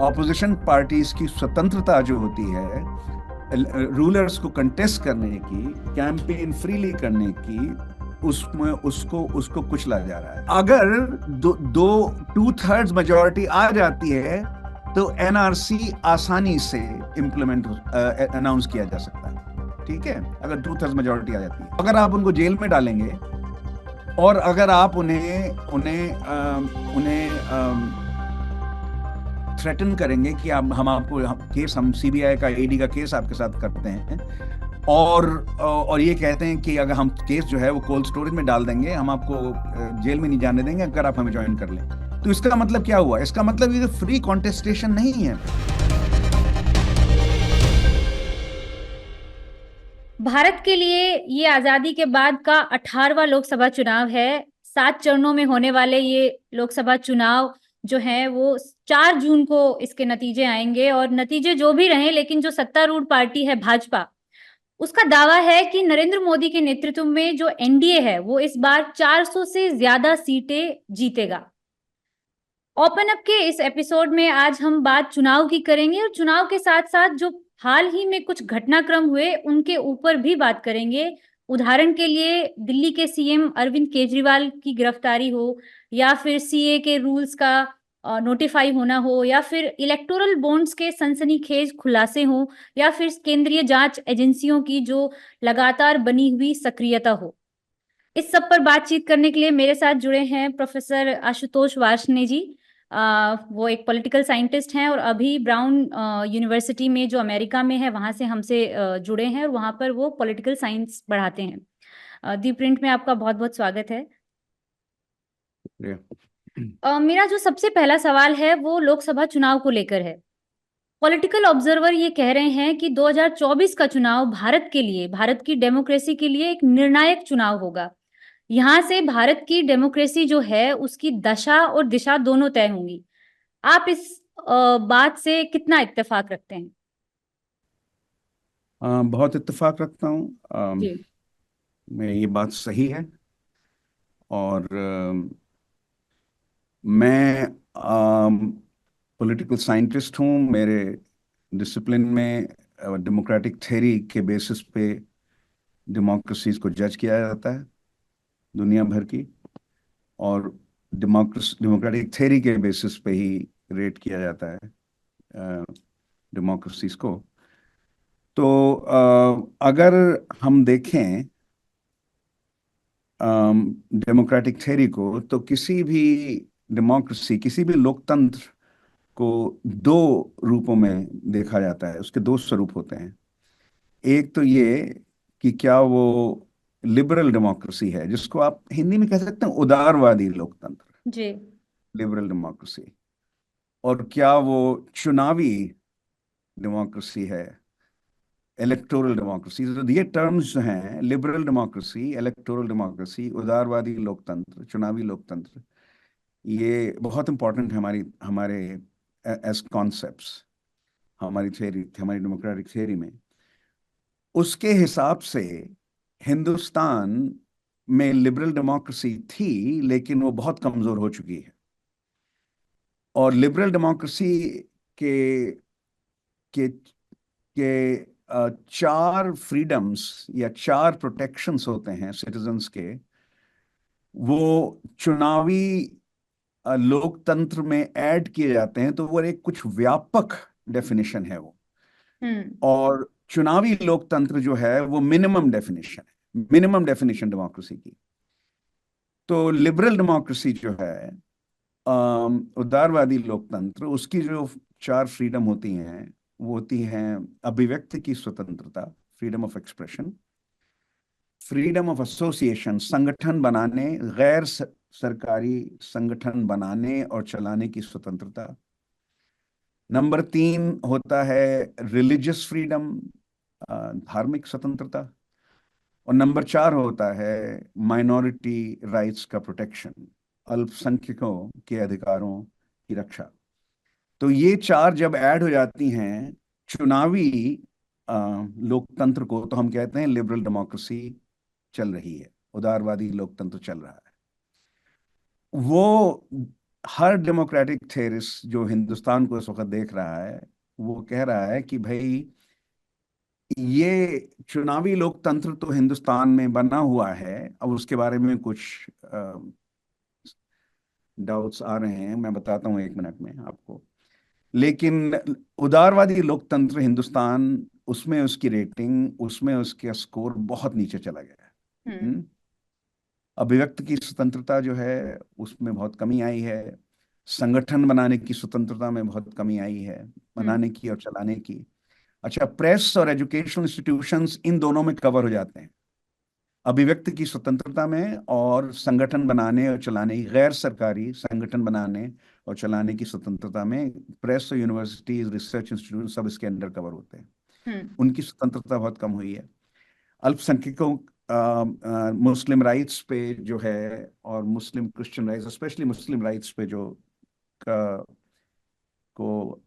Opposition parties की स्वतंत्रता जो होती है रूलर्स को कंटेस्ट करने की, कैंपेन फ्रीली करने की, उसमें उसको उसको कुचला जा रहा है। अगर दो 2/3 मेजोरिटी आ जाती है तो एनआरसी आसानी से इम्प्लीमेंट अनाउंस किया जा सकता है। ठीक है, अगर 2/3 मेजोरिटी आ जाती है। अगर आप उनको जेल में डालेंगे और अगर आप उन्हें उन्हें उन्हें थ्रेटन करेंगे कि हम आपको केस, हम सीबीआई का, ईडी का केस आपके साथ करते हैं, और ये कहते हैं कि अगर हम केस जो है वो कोल्ड स्टोरेज में डाल देंगे, हम आपको जेल में नहीं जाने देंगे अगर आप हमें ज्वाइन कर लें, तो इसका मतलब क्या हुआ? इसका मतलब ये फ्री कॉन्टेस्टेशन नहीं है। भारत के लिए ये आजादी के बाद का 18वां लोकसभा चुनाव है। 7 चरणों में होने वाले ये लोकसभा चुनाव जो है वो 4 जून को इसके नतीजे आएंगे, और नतीजे जो भी रहे, लेकिन जो सत्तारूढ़ पार्टी है भाजपा, उसका दावा है कि नरेंद्र मोदी के नेतृत्व में जो एनडीए है वो इस बार 400 से ज्यादा सीटें जीतेगा। ओपन अप के इस एपिसोड में आज हम बात चुनाव की करेंगे, और चुनाव के साथ साथ जो हाल ही में कुछ घटनाक्रम हुए उनके ऊपर भी बात करेंगे। उदाहरण के लिए दिल्ली के सीएम अरविंद केजरीवाल की गिरफ्तारी हो, या फिर सीए के रूल्स का नोटिफाई होना हो, या फिर इलेक्टोरल बॉन्ड्स के सनसनीखेज खुलासे हो, या फिर केंद्रीय जांच एजेंसियों की जो लगातार बनी हुई सक्रियता हो। इस सब पर बातचीत करने के लिए मेरे साथ जुड़े हैं प्रोफेसर आशुतोष वार्ष्णेय जी। वो एक पॉलिटिकल साइंटिस्ट हैं और अभी ब्राउन यूनिवर्सिटी में, जो अमेरिका में है, वहां से हमसे जुड़े हैं, और वहां पर वो पॉलिटिकल साइंस पढ़ाते हैं। दी प्रिंट में आपका बहुत बहुत स्वागत है। मेरा जो सबसे पहला सवाल है वो लोकसभा चुनाव को लेकर है। पॉलिटिकल ऑब्जर्वर ये कह रहे हैं कि 2024 का चुनाव भारत के लिए, भारत की डेमोक्रेसी के लिए एक निर्णायक चुनाव होगा। यहाँ से भारत की डेमोक्रेसी जो है उसकी दशा और दिशा दोनों तय होंगी। आप इस बात से कितना इत्तेफाक रखते हैं? बहुत इत्तेफाक रखता हूँ। जी। ये बात सही है। और मैं पॉलिटिकल साइंटिस्ट हूँ। मेरे डिसिप्लिन में डेमोक्रेटिक थ्योरी के बेसिस पे डेमोक्रेसीज को जज किया जाता है दुनिया भर की, और डेमोक्रेटिक थ्योरी के बेसिस पे ही रेट किया जाता है डेमोक्रेसीज को। तो अगर हम देखें डेमोक्रेटिक थ्योरी को, तो किसी भी डेमोक्रेसी, किसी भी लोकतंत्र को दो रूपों में देखा जाता है। उसके दो स्वरूप होते हैं। एक तो ये कि क्या वो लिबरल डेमोक्रेसी है, जिसको आप हिंदी में कह सकते हैं उदारवादी लोकतंत्र, जी। लिबरल डेमोक्रेसी, और क्या वो चुनावी डेमोक्रेसी है, इलेक्टोरल डेमोक्रेसी। तो ये टर्म्स जो हैं, लिबरल डेमोक्रेसी, इलेक्टोरल डेमोक्रेसी, उदारवादी लोकतंत्र, चुनावी लोकतंत्र, ये बहुत इंपॉर्टेंट है हमारे एज कॉन्सेप्ट्स, हमारी थ्योरी, हमारी डेमोक्रेटिक थ्योरी में। उसके हिसाब से हिंदुस्तान में लिबरल डेमोक्रेसी थी, लेकिन वो बहुत कमजोर हो चुकी है। और लिबरल डेमोक्रेसी के के के चार फ्रीडम्स या चार प्रोटेक्शंस होते हैं सिटीजन्स के, वो चुनावी लोकतंत्र में ऐड किए जाते हैं। तो वो एक कुछ व्यापक डेफिनेशन है वो। हम्म। और चुनावी लोकतंत्र जो है वो मिनिमम डेफिनेशन है, मिनिमम डेफिनेशन डेमोक्रेसी की। तो लिबरल डेमोक्रेसी जो है, उदारवादी लोकतंत्र, उसकी जो चार फ्रीडम होती हैं, वो होती हैं अभिव्यक्ति की स्वतंत्रता, freedom of expression, freedom of association, संगठन बनाने, सरकारी संगठन बनाने और चलाने की स्वतंत्रता। नंबर 3 होता है रिलीजियस फ्रीडम, धार्मिक स्वतंत्रता। और नंबर 4 होता है माइनॉरिटी राइट्स का प्रोटेक्शन, अल्पसंख्यकों के अधिकारों की रक्षा। तो ये चार जब ऐड हो जाती हैं चुनावी लोकतंत्र को, तो हम कहते हैं लिबरल डेमोक्रेसी चल रही है, उदारवादी लोकतंत्र चल रहा है। वो हर डेमोक्रेटिक थेरिस्ट जो हिंदुस्तान को इस वक्त देख रहा है, वो कह रहा है कि भाई ये चुनावी लोकतंत्र तो हिंदुस्तान में बना हुआ है, अब उसके बारे में कुछ डाउट्स आ रहे हैं, मैं बताता हूँ एक मिनट में आपको। लेकिन उदारवादी लोकतंत्र हिंदुस्तान, उसमें उसकी रेटिंग, उसमें उसका स्कोर बहुत नीचे चला गया है। हम्म। अभिव्यक्ति की स्वतंत्रता जो है उसमें बहुत कमी आई है। संगठन बनाने की स्वतंत्रता में बहुत कमी आई है, हम्म। बनाने की और चलाने की। अच्छा, प्रेस और एजुकेशनल इंस्टीट्यूशंस इन दोनों में कवर हो जाते हैं, अभिव्यक्ति की स्वतंत्रता में और संगठन बनाने और चलाने की, गैर सरकारी संगठन बनाने और चलाने की स्वतंत्रता में प्रेस और यूनिवर्सिटीज, रिसर्च इंस्टीट्यूट सब इसके अंडर कवर होते हैं। हम्म। उनकी स्वतंत्रता बहुत कम हुई है। अल्पसंख्यकों, मुस्लिम राइट्स पे जो है, और मुस्लिम क्रिश्चियन राइट्स, स्पेशली मुस्लिम राइट्स पे जो का, को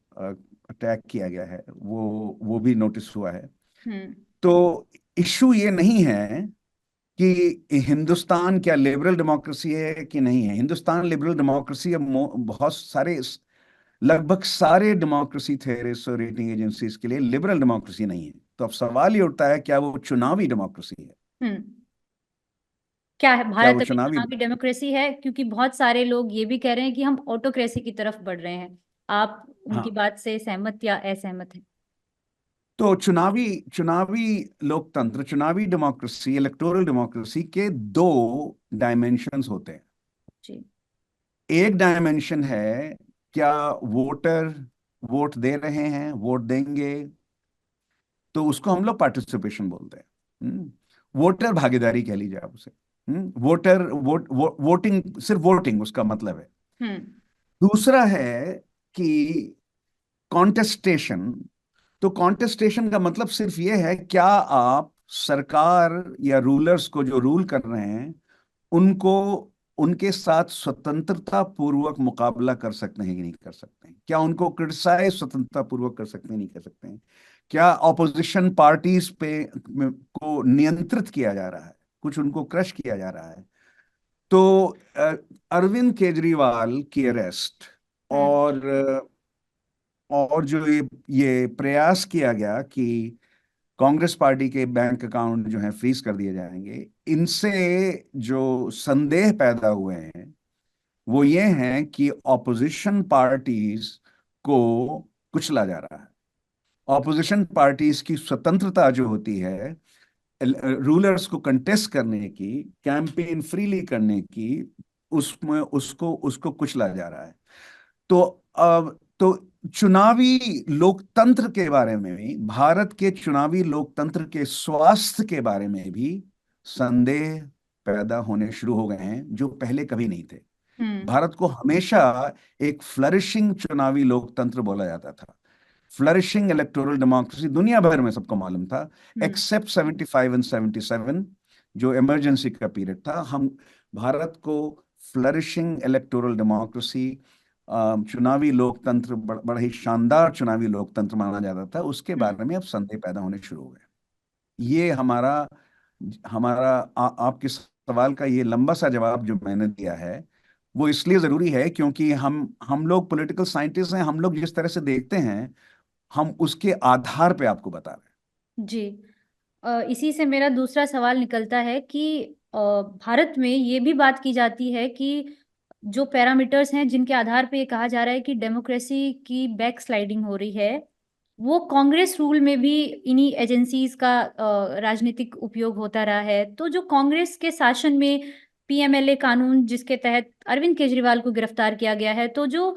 अटैक किया गया है, वो भी नोटिस हुआ है। हम्म। तो इशू ये नहीं है कि हिंदुस्तान क्या लिबरल डेमोक्रेसी है कि नहीं है। हिंदुस्तान लिबरल डेमोक्रेसी है, बहुत सारे, लगभग सारे डेमोक्रेसी थेरिस्ट और रेटिंग एजेंसीज के लिए लिबरल डेमोक्रेसी नहीं है। तो अब सवाल ये उठता है, क्या वो चुनावी डेमोक्रेसी है? हम्म। क्या है, क्या भारत वो अभी चुनावी, चुनावी डेमोक्रेसी है? क्योंकि बहुत सारे लोग ये भी कह रहे हैं कि हम ऑटोक्रेसी की तरफ बढ़ रहे हैं। आप उनकी हाँ, बात से सहमत या असहमत हैं? तो चुनावी चुनावी लोकतंत्र, चुनावी डेमोक्रेसी, इलेक्टोरल डेमोक्रेसी के दो डायमेंशंस होते हैं। जी। एक डायमेंशन है, क्या वोटर वोट दे रहे हैं, वोट देंगे, तो उसको हम लोग पार्टिसिपेशन बोलते हैं। वोटर भागीदारी कह लीजिए आप उसे। वोटर वोटिंग, सिर्फ वोटिंग उसका मतलब है। हम्म। दूसरा है कि कॉन्टेस्टेशन। तो कॉन्टेस्टेशन का मतलब सिर्फ ये है, क्या आप सरकार या रूलर्स को जो रूल कर रहे हैं उनको, उनके साथ स्वतंत्रता पूर्वक मुकाबला कर सकते हैं कि नहीं कर सकते हैं, क्या उनको क्रिटिसाइज स्वतंत्रता पूर्वक कर सकते हैं नहीं कर सकते हैं, क्या ऑपोजिशन पार्टीज पे को नियंत्रित किया जा रहा है, कुछ उनको क्रश किया जा रहा है। तो अरविंद केजरीवाल की अरेस्ट हम्म। और जो ये प्रयास किया गया कि कांग्रेस पार्टी के बैंक अकाउंट जो है फ्रीज कर दिए जाएंगे, इनसे जो संदेह पैदा हुए हैं वो ये हैं कि ऑपोजिशन पार्टीज को कुचला जा रहा है। ऑपोजिशन पार्टीज की स्वतंत्रता जो होती है, रूलर्स को कंटेस्ट करने की, कैंपेन फ्रीली करने की, उसमें उसको उसको कुचला जा रहा है। तो अब तो चुनावी लोकतंत्र के बारे में भी, भारत के चुनावी लोकतंत्र के स्वास्थ्य के बारे में भी संदेह पैदा होने शुरू हो गए हैं, जो पहले कभी नहीं थे। हम्म। भारत को हमेशा एक फ्लरिशिंग चुनावी लोकतंत्र बोला जाता था, फ्लरिशिंग इलेक्टोरल डेमोक्रेसी, दुनिया भर में सबको मालूम था, हम्म। एक्सेप्ट 75 एंड 77, जो इमरजेंसी का पीरियड था। हम भारत को फ्लरिशिंग इलेक्टोरल डेमोक्रेसी, चुनावी लोकतंत्र, बड़ा ही शानदार चुनावी लोकतंत्र माना जाता था। उसके हम्म। बारे में अब संदेह पैदा होने शुरू हो गए। ये हमारा हमारा आपके सवाल का ये लंबा सा जवाब जो मैंने दिया है, वो इसलिए जरूरी है क्योंकि हम लोग पॉलिटिकल साइंटिस्ट हैं, हम लोग जिस तरह से देखते हैं, हम उसके आधार पे आपको बता रहे जी। इसी से मेरा दूसरा सवाल निकलता है कि भारत में ये भी बात की जाती है कि जो पैरामीटर्स हैं जिनके आधार पे ये कहा जा रहा है कि डेमोक्रेसी की बैक स्लाइडिंग हो रही है, वो कांग्रेस रूल में भी इन्हीं एजेंसीज का राजनीतिक उपयोग होता रहा है। तो जो कांग्रेस के शासन में पीएमएलए कानून जिसके तहत अरविंद केजरीवाल को गिरफ्तार किया गया है, तो जो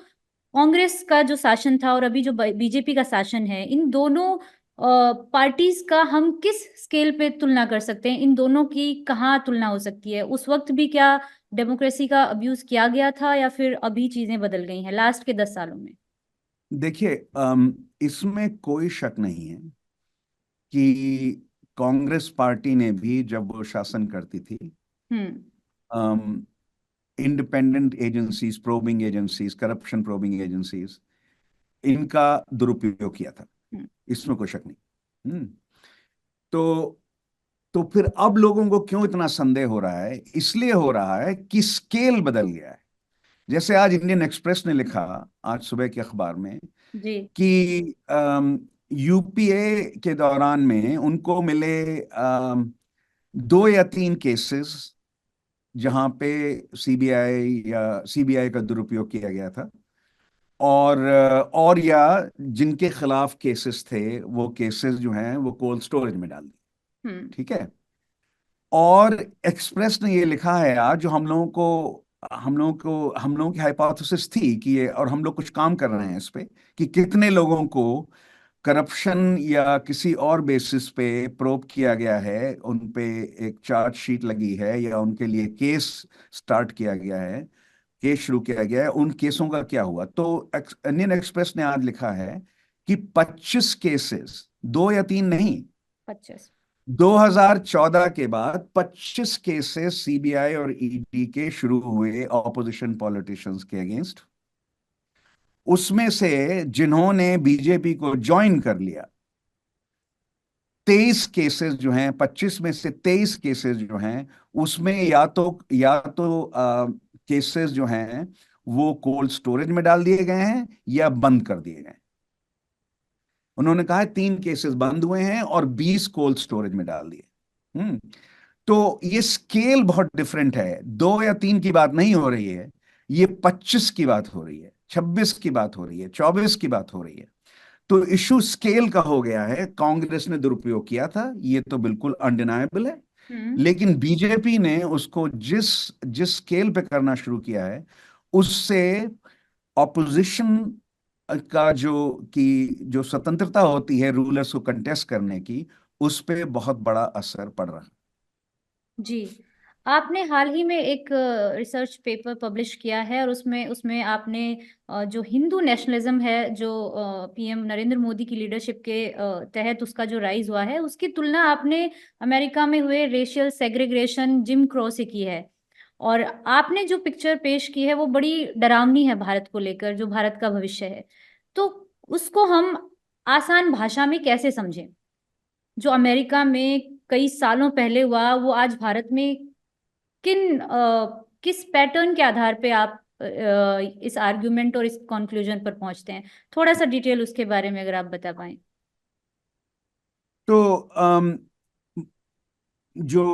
कांग्रेस का जो शासन था और अभी जो बीजेपी का शासन है, इन दोनों पार्टीज का हम किस स्केल पे तुलना कर सकते हैं? इन दोनों की कहाँ तुलना हो सकती है? उस वक्त भी क्या डेमोक्रेसी का अब्यूज किया गया था या फिर अभी चीजें बदल गई हैं लास्ट के 10 सालों में? हैं। देखिए, इसमें कोई शक नहीं है कि कांग्रेस पार्टी ने भी, जब वो शासन करती थी, हम्म। Independent agencies, probing agencies, corruption probing agencies, इनका दुरुपयोग किया था, हम्म। इसमें कोई शक नहीं। तो तो फिर अब लोगों को क्यों इतना संदेह हो रहा है? इसलिए हो रहा है कि स्केल बदल गया है। जैसे आज इंडियन एक्सप्रेस ने लिखा, आज सुबह के अखबार में, जी। कि यूपीए के दौरान में उनको मिले 2 या 3 केसेस जहां पे सीबीआई का दुरुपयोग किया गया था, और या जिनके खिलाफ केसेस थे, वो केसेस जो हैं वो कोल्ड स्टोरेज में डाल दिए। हम्म। ठीक है। और एक्सप्रेस ने ये लिखा है आज, जो हम लोगों की हाइपोथेसिस थी कि ये, और हम लोग कुछ काम कर रहे हैं इस पे, कि कितने लोगों को करप्शन या किसी और बेसिस पे प्रोब किया गया है, उन पे एक चार्जशीट लगी है या उनके लिए केस स्टार्ट किया गया है, केस शुरू किया गया है, उन केसों का क्या हुआ। तो इंडियन एक्सप्रेस ने आज लिखा है कि 25 केसेस, 2 या 3 नहीं, 25। 2014 के बाद 25 केसेस सीबीआई और ईडी के शुरू हुए ऑपोजिशन पॉलिटिशियंस के अगेंस्ट। उसमें से जिन्होंने बीजेपी को ज्वाइन कर लिया, 23 केसेस जो हैं, 25 में से 23 केसेस जो हैं, उसमें या तो केसेस जो हैं वो कोल्ड स्टोरेज में डाल दिए गए हैं या बंद कर दिए गए हैं। उन्होंने कहा है 3 केसेस बंद हुए हैं और 20 कोल्ड स्टोरेज में डाल दिए। हम्म। तो ये स्केल बहुत डिफरेंट है, 2 या 3 की बात नहीं हो रही है, ये 25 की बात हो रही है, 26 की बात हो रही है, 24 की बात हो रही है। तो इशू स्केल का हो गया है। कांग्रेस ने दुरुपयोग किया था, ये तो बिल्कुल अनडिनाएबल है। हम्म। लेकिन बीजेपी ने उसको जिस जिस स्केल पे करना शुरू किया है, उससे ऑपोजिशन का जो स्वतंत्रता होती है रूलर्स को कंटेस्ट करने की, उस पे बहुत बड़ा असर पड़ रहा है। जी। आपने हाल ही में एक रिसर्च पेपर पब्लिश किया है, और उसमें उसमें आपने जो हिंदू नेशनलिज्म है, जो पीएम नरेंद्र मोदी की लीडरशिप के तहत उसका जो राइज हुआ है, उसकी तुलना आपने अमेरिका में हुए रेशियल सेग्रीगेशन, जिम क्रो से की है। और आपने जो पिक्चर पेश की है वो बड़ी डरावनी है भारत को लेकर, जो भारत का भविष्य है। तो उसको हम आसान भाषा में कैसे समझें? जो अमेरिका में कई सालों पहले हुआ, वो आज भारत में किस पैटर्न के आधार पे आप इस आर्गुमेंट और इस कंक्लूजन पर पहुंचते हैं? थोड़ा सा डिटेल उसके बारे में अगर आप बता पाएं। तो जो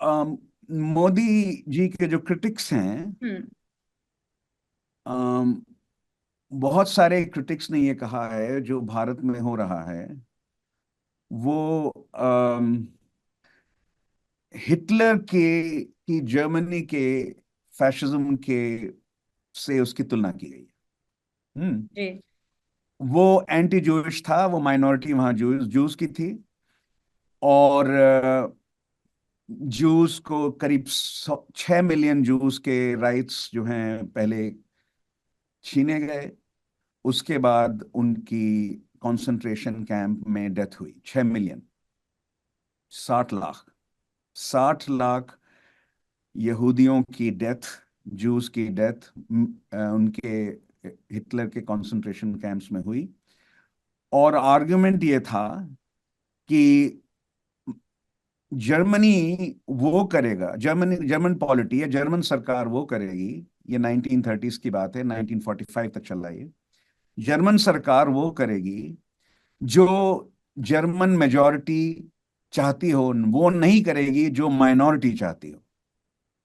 अम, मोदी जी के जो क्रिटिक्स हैं, हम्म। अम, बहुत सारे क्रिटिक्स ने ये कहा है जो भारत में हो रहा है वो हिटलर की जर्मनी के फैशिज्म के से उसकी तुलना की गई है। जी। वो एंटी जूइश था, वो माइनॉरिटी वहां जूस जूस की थी, और जूस को करीब 6 मिलियन जूस के राइट्स जो हैं पहले छीने गए। उसके बाद उनकी कंसंट्रेशन कैंप में डेथ हुई। 6 मिलियन, 60 लाख, 60 लाख यहूदियों की डेथ, जूस की डेथ उनके हिटलर के कंसंट्रेशन कैंप्स में हुई। और आर्गुमेंट ये था कि जर्मनी वो करेगा, जर्मन पॉलिटी है, जर्मन सरकार वो करेगी, ये 1930s की बात है, 1945 तक चल रहा है ये। जर्मन सरकार वो करेगी जो जर्मन मेजॉरिटी चाहती हो, वो नहीं करेगी जो माइनॉरिटी चाहती हो।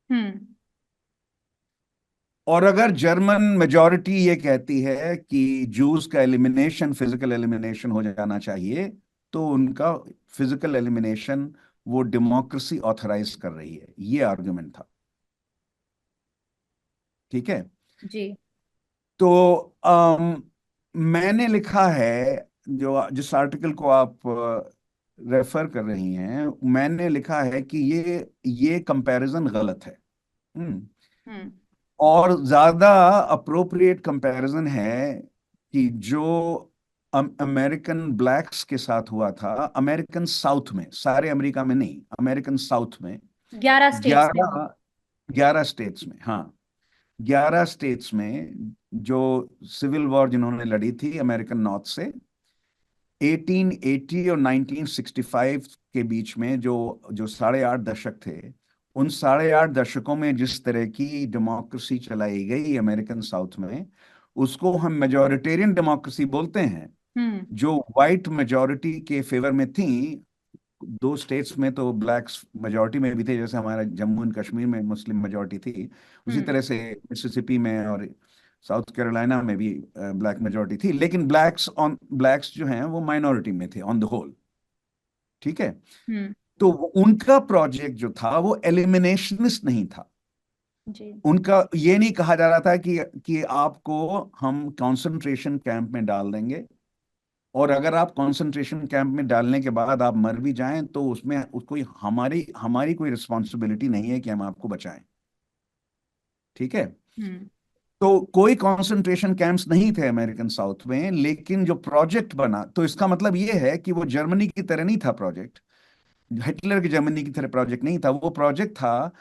हम्म। और अगर जर्मन मेजॉरिटी ये कहती है कि जूस का एलिमिनेशन, फिजिकल एलिमिनेशन हो जाना चाहिए, तो उनका फिजिकल एलिमिनेशन वो डेमोक्रेसी ऑथराइज कर रही है, ये आर्गुमेंट था। ठीक है। जी। तो मैंने लिखा है, जो जिस आर्टिकल को आप रेफर कर रही हैं, मैंने लिखा है कि ये कंपैरिजन गलत है। हम्म। हम्म। और ज्यादा अप्रोप्रिएट कंपैरिजन है कि जो अमेरिकन ब्लैक्स के साथ हुआ था, अमेरिकन साउथ में, सारे अमेरिका में नहीं, अमेरिकन साउथ में, 11 स्टेट्स में हुआ। 11 11 स्टेट्स में, हाँ, 11 स्टेट्स में जो सिविल वॉर जिन्होंने लड़ी थी अमेरिकन नॉर्थ से, 1880 और 1965 के बीच में, जो जो 8.5 दशक थे, उन 8.5 दशकों में जिस तरह की डेमोक्रेसी चलाई गई अमेरिकन साउथ में, उसको हम मेजोरिटेरियन डेमोक्रेसी बोलते हैं, हम्म। जो वाइट मेजोरिटी के फेवर में थी। 2 स्टेट्स में तो ब्लैक्स मेजोरिटी में भी थे, जैसे हमारा जम्मू एंड कश्मीर में मुस्लिम मेजोरिटी थी, उसी हम्म। तरह से मिसिसिपी में और साउथ कैरोलिना में भी ब्लैक मेजोरिटी थी। लेकिन ब्लैक्स जो हैं वो माइनॉरिटी में थे ऑन द होल। ठीक है। हम्म। तो उनका प्रोजेक्ट जो था वो एलिमिनेशनिस्ट नहीं था। जी। उनका ये नहीं कहा जा रहा था कि आपको हम कंसंट्रेशन कैंप में डाल देंगे, और अगर आप कंसंट्रेशन कैंप में डालने के बाद आप मर भी जाएं तो उसमें कोई हमारी हमारी कोई रिस्पॉन्सिबिलिटी नहीं है कि हम आपको बचाएं। ठीक है। हम्म। तो कोई कंसंट्रेशन कैंप्स नहीं थे अमेरिकन साउथ में, लेकिन जो प्रोजेक्ट बना, तो इसका मतलब ये है कि वो जर्मनी की तरह नहीं था प्रोजेक्ट, हिटलर की जर्मनी की तरह प्रोजेक्ट नहीं था। वो प्रोजेक्ट था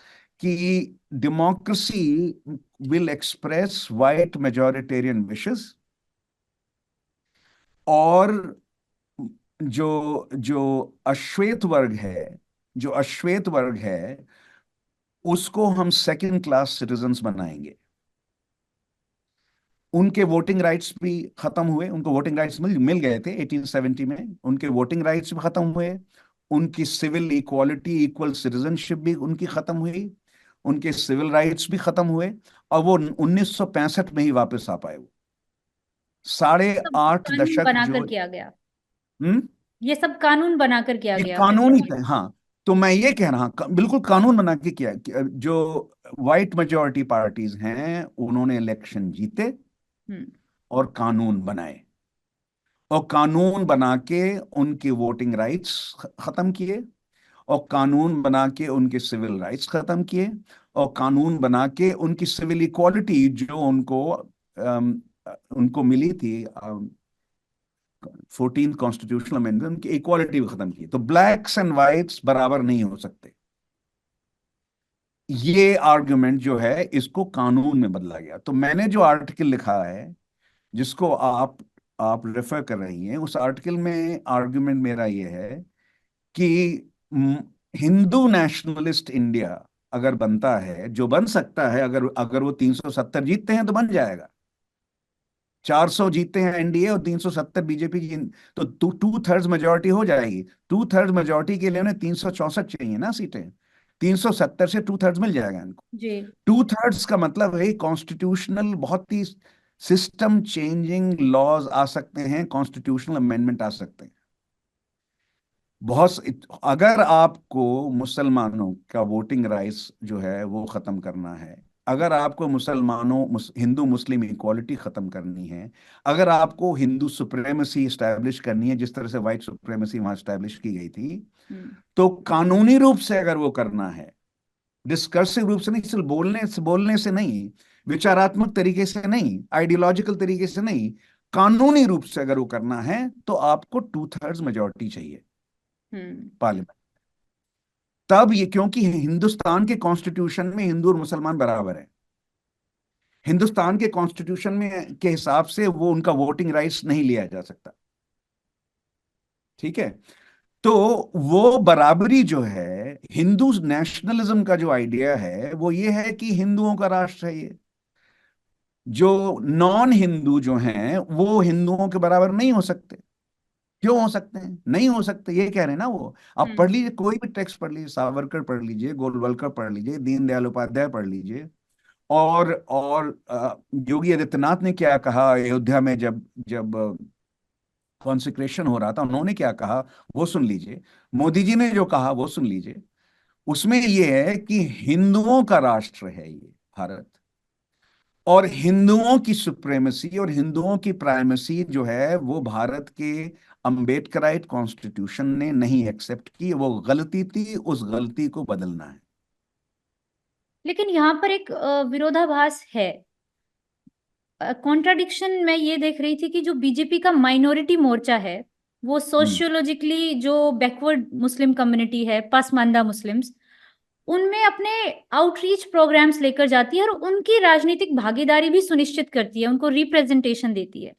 कि democracy will express white majoritarian wishes, और जो जो अश्वेत वर्ग है, जो अश्वेत वर्ग है उसको हम सेकंड क्लास सिटीजन्स बनाएंगे। उनके वोटिंग राइट्स भी खत्म हुए, उनको वोटिंग राइट्स मिल मिल गए थे 1870 में, उनके वोटिंग राइट्स भी खत्म हुए, उनकी सिविल इक्वालिटी इक्वल सिटीजनशिप भी उनकी खत्म हुई, उनके सिविल राइट्स भी खत्म हुए, और वो 1965 में ही वापस आ पाए वो। साढ़े सब आठ कानून दशक बनाकर जो। किया गया। हम्म। ये सब कानून बनाकर किया ये गया फिर कानूनी बाद में। था, हाँ। तो मैं ये कह रहा बिल्कुल कानून बना के किया जो वाइट मेजोरिटी पार्टीज हैं उन्होंने इलेक्शन जीते हम्म। और कानून बनाए, और कानून बना के उनके वोटिंग राइट्स खत्म किए, और कानून बना के उनके सिविल राइट्स खत्म किए, और कानून बना के उनकी सिविल इक्वालिटी जो उनको मिली थी 14th कॉन्स्टिट्यूशनल अमेंडमेंट की इक्वालिटी भी खत्म की। तो ब्लैक्स एंड वाइट्स बराबर नहीं हो सकते, ये आर्गुमेंट जो है इसको कानून में बदला गया। तो मैंने जो आर्टिकल लिखा है जिसको आप रेफर कर रही हैं, उस आर्टिकल में आर्गुमेंट मेरा ये है कि हिंदू नेशनलिस्ट इंडिया अगर बनता है, जो बन सकता है, अगर अगर वो 370 जीतते हैं तो बन जाएगा। 400 जीतते हैं एनडीए और 370 बीजेपी की, तो 2/3 मेजोरिटी हो जाएगी। 2/3 मेजोरिटी के लिए उन्हें 364 चाहिए ना सीटें, 370 से 2/3 मिल जाएगा इनको। जी। 2/3 का मतलब है कॉन्स्टिट्यूशनल, बहुत ही सिस्टम चेंजिंग लॉज आ सकते हैं, कॉन्स्टिट्यूशनल अमेंडमेंट आ सकते हैं। अगर आपको मुसलमानों का वोटिंग राइट्स जो है वो खत्म करना है, अगर आपको हिंदू मुस्लिम इक्वालिटी खत्म करनी है, अगर आपको हिंदू सुप्रेमेसी स्टैब्लिश करनी है जिस तरह से वाइट सुप्रेमेसी वहां स्टैब्लिश की गई थी, हम्म। तो कानूनी रूप से अगर वो करना है, डिस्कर्सिव रूप से नहीं, सिर्फ बोलने से नहीं, विचारात्मक तरीके से नहीं, आइडियोलॉजिकल तरीके से नहीं, कानूनी रूप से अगर वो करना है तो आपको 2/3 मेजोरिटी चाहिए हम्म। पार्लियामेंट। तब ये, क्योंकि हिंदुस्तान के कॉन्स्टिट्यूशन में हिंदू और मुसलमान बराबर है, हिंदुस्तान के कॉन्स्टिट्यूशन में के हिसाब से वो उनका वोटिंग राइट्स नहीं लिया जा सकता। ठीक है। तो वो बराबरी जो है, हिंदू नेशनलिज्म का जो आइडिया है वो ये है कि हिंदुओं का राष्ट्र है ये, जो नॉन हिंदू जो हैं वो हिंदुओं के बराबर नहीं हो सकते। क्यों हो सकते हैं? नहीं हो सकते, ये कह रहे हैं ना वो। आप पढ़ हम्म। लीजिए, कोई भी टेक्स्ट पढ़ लीजिए, सावरकर पढ़ लीजिए, गोलवलकर पढ़ लीजिए, दीनदयाल उपाध्याय पढ़ लीजिए, और योगी आदित्यनाथ ने क्या कहा अयोध्या में, जब जब कॉन्सिक्रेशन हो रहा था, उन्होंने क्या कहा वो सुन लीजिए। मोदी जी ने जो कहा वो सुन लीजिए। उसमें ये है कि हिंदुओं का राष्ट्र है ये भारत, और हिंदुओं की सुप्रेमेसी और हिंदुओं की प्राइमेसी जो है वो भारत के अंबेडकराइट कॉन्स्टिट्यूशन ने नहीं एक्सेप्ट की, वो गलती थी, उस गलती को बदलना है। लेकिन यहाँ पर एक विरोधाभास है, कॉन्ट्राडिक्शन मैं ये देख रही थी कि जो बीजेपी का माइनॉरिटी मोर्चा है, वो हम्म। सोशियोलॉजिकली जो बैकवर्ड मुस्लिम कम्युनिटी है, पसमानदा मुस्लिम्स, उनमें अपने आउटरीच प्रोग्राम्स लेकर जाती है और उनकी राजनीतिक भागीदारी भी सुनिश्चित करती है, उनको रिप्रेजेंटेशन देती है।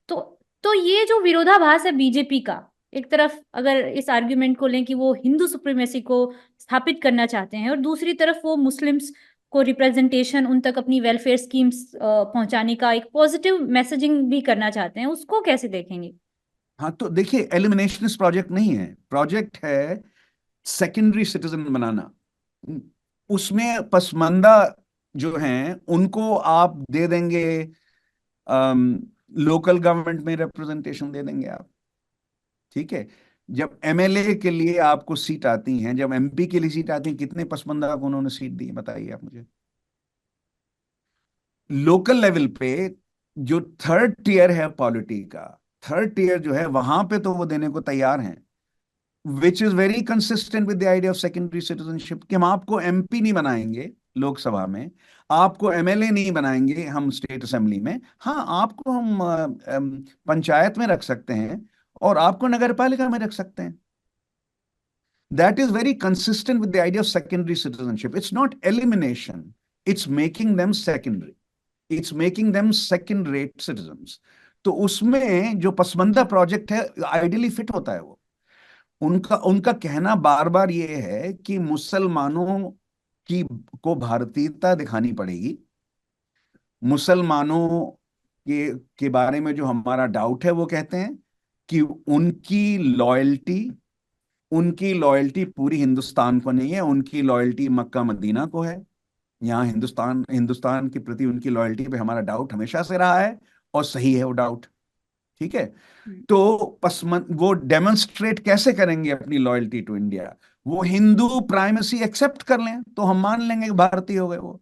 तो तो ये जो विरोधाभास है बीजेपी का, एक तरफ अगर इस आर्ग्यूमेंट को लें कि वो हिंदू सुप्रीमेसी को स्थापित करना चाहते हैं, और दूसरी तरफ वो मुस्लिम्स को रिप्रेजेंटेशन, उन तक अपनी वेलफेयर स्कीम्स पहुंचाने का एक पॉजिटिव मैसेजिंग भी करना चाहते हैं, उसको कैसे देखेंगे? हाँ, तो देखिए, एलिमिनेशनिस्ट प्रोजेक्ट नहीं है, प्रोजेक्ट है सेकेंडरी सिटीजन बनाना। उसमें पसमानदा जो हैं उनको आप दे देंगे, लोकल गवर्नमेंट में रिप्रेजेंटेशन दे देंगे आप, ठीक है। जब एमएलए के लिए आपको सीट आती हैं, जब एमपी के लिए सीट आती है, कितने पसमानदा को उन्होंने सीट दी, बताइए आप मुझे। लोकल लेवल पे जो थर्ड टियर है पॉलिटी का, थर्ड टियर जो है वहां पे तो वो देने को तैयार हैं, which is very consistent with the idea of secondary citizenship, कि हम आपको एमपी नहीं बनाएंगे लोकसभा में, आपको एमएलए नहीं बनाएंगे हम स्टेट असेंबली में, हाँ आपको हम पंचायत में रख सकते हैं और आपको नगर पालिका में रख सकते हैं। That is very consistent with the idea of secondary citizenship. It's not elimination. It's making them secondary. It's making them second-rate citizens. तो उसमें जो पसमंदा प्रोजेक्ट है आइडियली फिट होता है वो। उनका उनका कहना बार बार ये है कि मुसलमानों की को भारतीयता दिखानी पड़ेगी, मुसलमानों के बारे में जो हमारा डाउट है वो कहते हैं कि उनकी लॉयल्टी पूरी हिंदुस्तान को नहीं है, उनकी लॉयल्टी मक्का मदीना को है। यहाँ हिंदुस्तान के प्रति उनकी लॉयल्टी पे हमारा डाउट हमेशा से रहा है, और सही है वो डाउट, ठीक है। तो वो डेमोन्स्ट्रेट कैसे करेंगे अपनी लॉयल्टी टू इंडिया? वो हिंदू प्राइमेसी एक्सेप्ट कर लें तो हम मान लेंगे कि भारतीय हो गए वो।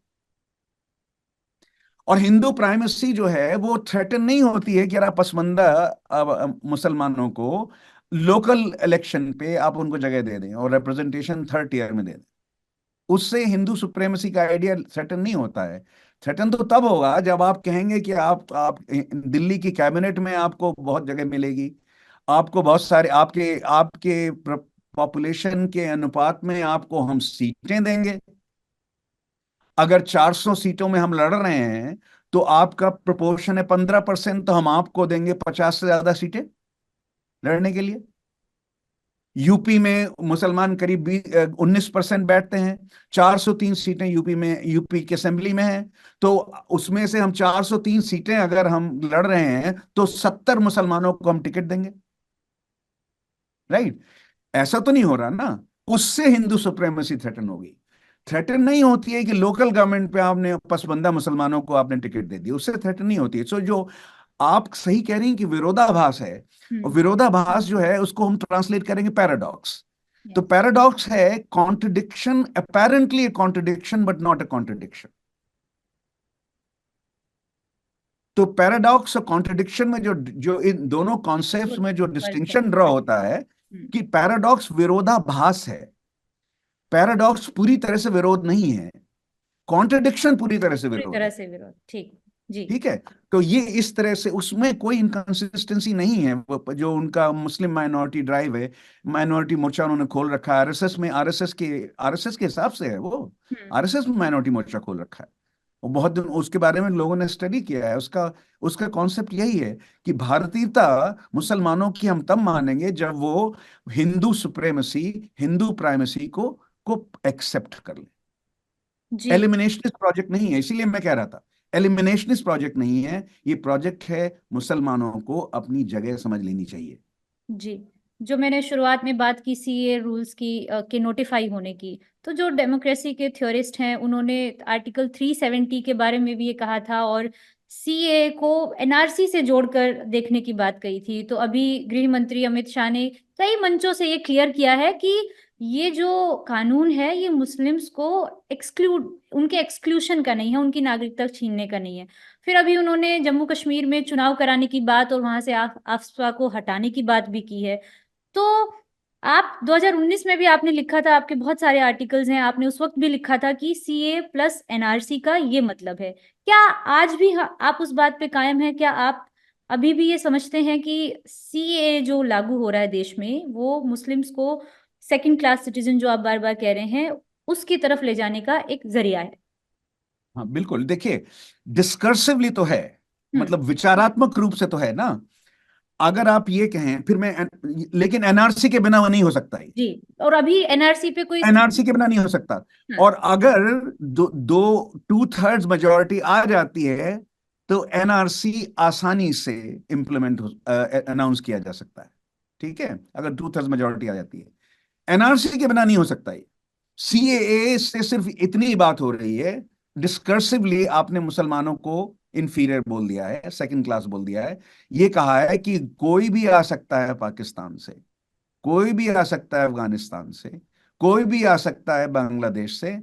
और हिंदू प्राइमेसी जो है वो थ्रेटन नहीं होती है कि यार आप पसमंदा मुसलमानों को लोकल इलेक्शन पे आप उनको जगह दे दें और रिप्रेजेंटेशन थर्ड टियर में दे दें, उससे हिंदू सुप्रेमेसी का आइडिया थ्रेटन नहीं होता है। थ्रेटन तो तब होगा जब आप कहेंगे कि आप दिल्ली की कैबिनेट में आपको बहुत जगह मिलेगी, आपको बहुत सारे आपके आपके पॉपुलेशन के अनुपात में आपको हम सीटें देंगे। अगर 400 सीटों में हम लड़ रहे हैं तो आपका प्रोपोर्शन है 15%, तो हम आपको देंगे 50 से ज्यादा सीटें लड़ने के लिए। यूपी में मुसलमान करीब 19% बैठते हैं, 403 सीटें यूपी में, यूपी की असेंबली में है, तो उसमें से हम 403 सीटें अगर हम लड़ रहे हैं तो 70 मुसलमानों को हम टिकट देंगे, राइट। ऐसा तो नहीं हो रहा ना, उससे हिंदू सुप्रीमेसी थ्रेटन होगी। थ्रेटन नहीं होती है कि लोकल गवर्नमेंट पे आपने पसबंदा मुसलमानों को आपने टिकट दे दी, उससे थ्रेटन नहीं होती है। सो जो आप सही कह रही हैं कि विरोधाभास है, और विरोधाभास जो है उसको हम ट्रांसलेट करेंगे पैराडॉक्स। तो पैराडॉक्स है contradiction, apparently A contradiction but not a contradiction. तो पैराडॉक्स और कॉन्ट्रडिक्शन में जो जो इन दोनों कॉन्सेप्ट्स में जो डिस्टिंक्शन ड्रॉ होता है कि पैराडॉक्स विरोधाभास है, पैराडॉक्स पूरी तरह से विरोध नहीं है, कॉन्ट्रडिक्शन पूरी तरह से विरोध विरोध, ठीक जी, ठीक है। तो ये इस तरह से उसमें कोई इनकंसिस्टेंसी नहीं है। जो उनका मुस्लिम माइनॉरिटी ड्राइव है, माइनॉरिटी मोर्चा उन्होंने खोल रखा है आरएसएस में, आरएसएस के हिसाब से है वो, आरएसएस में माइनॉरिटी मोर्चा खोल रखा है। वो बहुत दिन उसके बारे में लोगों ने स्टडी किया है, उसका उसका कॉन्सेप्ट यही है कि भारतीयता मुसलमानों की हम तब मानेंगे जब वो हिंदू सुप्रेमेसी, हिंदू प्राइमेसी को एक्सेप्ट कर ले। एलिमिनेशनिस्ट प्रोजेक्ट नहीं है, इसीलिए मैं कह रहा था एलिमिनेशनिस्ट प्रोजेक्ट नहीं है, ये प्रोजेक्ट है मुसलमानों को अपनी जगह समझ लेनी चाहिए। जी, जो मैंने शुरुआत में बात की सीए रूल्स की के नोटिफाई होने की, तो जो डेमोक्रेसी के थ्योरिस्ट हैं उन्होंने आर्टिकल 370 के बारे में भी ये कहा था, और सीए को एनआरसी से जोड़कर देखने की बात कही थी। तो अभी गृह मंत्री अमित शाह ने कई मंचों से ये क्लियर किया है कि ये जो कानून है ये मुस्लिम्स को उनके एक्सक्लूशन का नहीं है, उनकी नागरिकता छीनने का नहीं है। फिर अभी उन्होंने जम्मू कश्मीर में चुनाव कराने की बात और वहां से आफ्स्पा को हटाने की बात भी की है। तो आप 2019 में भी आपने लिखा था, आपके बहुत सारे आर्टिकल्स हैं, आपने उस वक्त भी लिखा था कि सीए प्लस एनआरसी का ये मतलब है। क्या आज भी आप उस बात पे कायम है? क्या आप अभी भी ये समझते हैं कि सीए जो लागू हो रहा है देश में वो मुस्लिम्स को सेकंड क्लास सिटीजन, जो आप बार बार कह रहे हैं, उसकी तरफ ले जाने का एक जरिया है? हाँ बिल्कुल, देखिए डिस्कर्सिवली तो है, मतलब विचारात्मक रूप से तो है ना। अगर आप ये कहें फिर मैं, लेकिन एनआरसी के बिना वो नहीं हो सकता है। जी, और अभी एनआरसी पे कोई एनआरसी के बिना नहीं हो सकता। हाँ। और अगर दो 2/3 मेजोरिटी आ जाती है तो एनआरसी आसानी से इम्प्लीमेंट अनाउंस किया जा सकता है। ठीक है, अगर 2/3 मेजोरिटी आ जाती है, एनआरसी के बिना नहीं हो सकता ये। सीएए से सिर्फ इतनी बात हो रही है, डिस्कर्सिवली आपने मुसलमानों को इंफीरियर बोल दिया है, सेकंड क्लास बोल दिया है। ये कहा है कि कोई भी आ सकता है पाकिस्तान से, कोई भी आ सकता है अफगानिस्तान से, कोई भी आ सकता है बांग्लादेश से,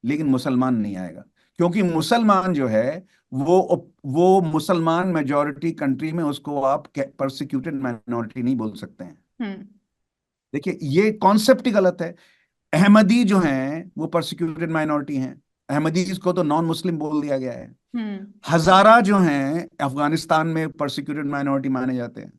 लेकिन मुसलमान नहीं आएगा। क्योंकि मुसलमान जो है वो मुसलमान मेजॉरिटी कंट्री में उसको आप परसिक्यूटेड माइनॉरिटी नहीं बोल सकते हैं। हम्म। देखिए ये कॉन्सेप्ट ही गलत है। अहमदी जो हैं वो परसिक्यूटेड माइनॉरिटी हैं, अहमदीज को तो नॉन मुस्लिम बोल दिया गया है। हम्म। हजारा जो हैं अफगानिस्तान में परसिक्यूटेड माइनॉरिटी माने जाते हैं।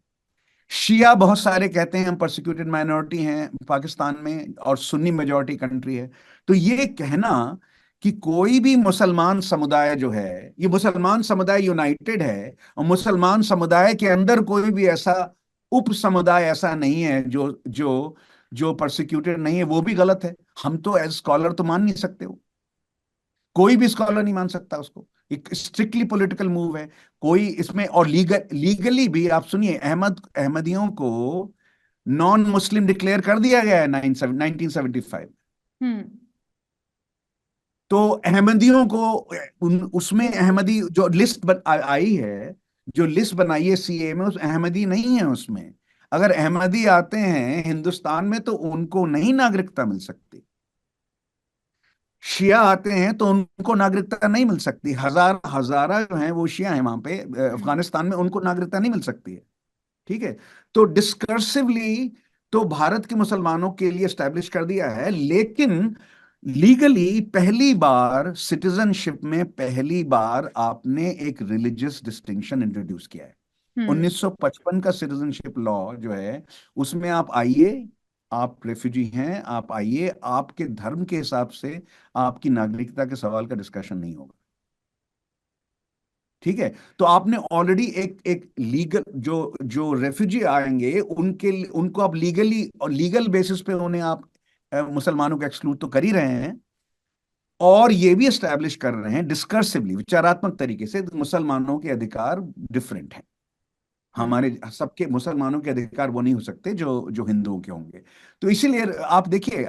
शिया बहुत सारे कहते हैं हम परसिक्यूटेड माइनॉरिटी हैं पाकिस्तान में, और सुन्नी मेजॉरिटी कंट्री है। तो ये कहना कि कोई भी मुसलमान समुदाय जो है, ये मुसलमान समुदाय यूनाइटेड है, और मुसलमान समुदाय के अंदर कोई भी ऐसा उप समुदाय ऐसा नहीं है जो जो जो परसिक्यूटेड नहीं है, वो भी गलत है। हम तो एज स्कॉलर तो मान नहीं सकते हो, कोई भी स्कॉलर नहीं मान सकता उसको। एक स्ट्रिक्टली पॉलिटिकल मूव है कोई इसमें। और लीगली भी आप सुनिए, अहमदियों को नॉन मुस्लिम डिक्लेयर कर दिया गया है 1975। हम्म। तो अहमदियों को उसमें अहमदी जो आई है, जो लिस्ट बनाई है सीए में, उस अहमदी नहीं है उसमें। अगर अहमदी आते हैं हिंदुस्तान में तो उनको नहीं नागरिकता मिल सकती। शिया आते हैं तो उनको नागरिकता नहीं मिल सकती। हजारा जो हैं वो शिया हैं वहां पे हम्म। अफगानिस्तान में, उनको नागरिकता नहीं मिल सकती है। ठीक है। तो डिस्कर्सिवली तो भारत के मुसलमानों के लिए स्टैब्लिश कर दिया है, लेकिन लीगली पहली बार सिटीजनशिप में पहली बार आपने एक रिलीजियस डिस्टिंक्शन इंट्रोड्यूस किया है। हम्म। 1955 का सिटीजनशिप लॉ जो है, उसमें आप आइए, आप रेफ्यूजी हैं, आप आइए, आपके धर्म के हिसाब से आपकी नागरिकता के सवाल का डिस्कशन नहीं होगा। ठीक है। तो आपने ऑलरेडी एक एक लीगल जो जो रेफ्यूजी आएंगे उनको आप लीगली और लीगल बेसिस पे उन्हें आप मुसलमानों को एक्सक्लूड तो कर ही रहे हैं, और ये भी एस्टैब्लिश कर रहे हैं डिस्कर्सिवली विचारात्मक तरीके से मुसलमानों के अधिकार डिफरेंट हैं। हम्म। हमारे सबके मुसलमानों के अधिकार वो नहीं हो सकते जो जो हिंदुओं के होंगे। तो इसीलिए आप देखिए,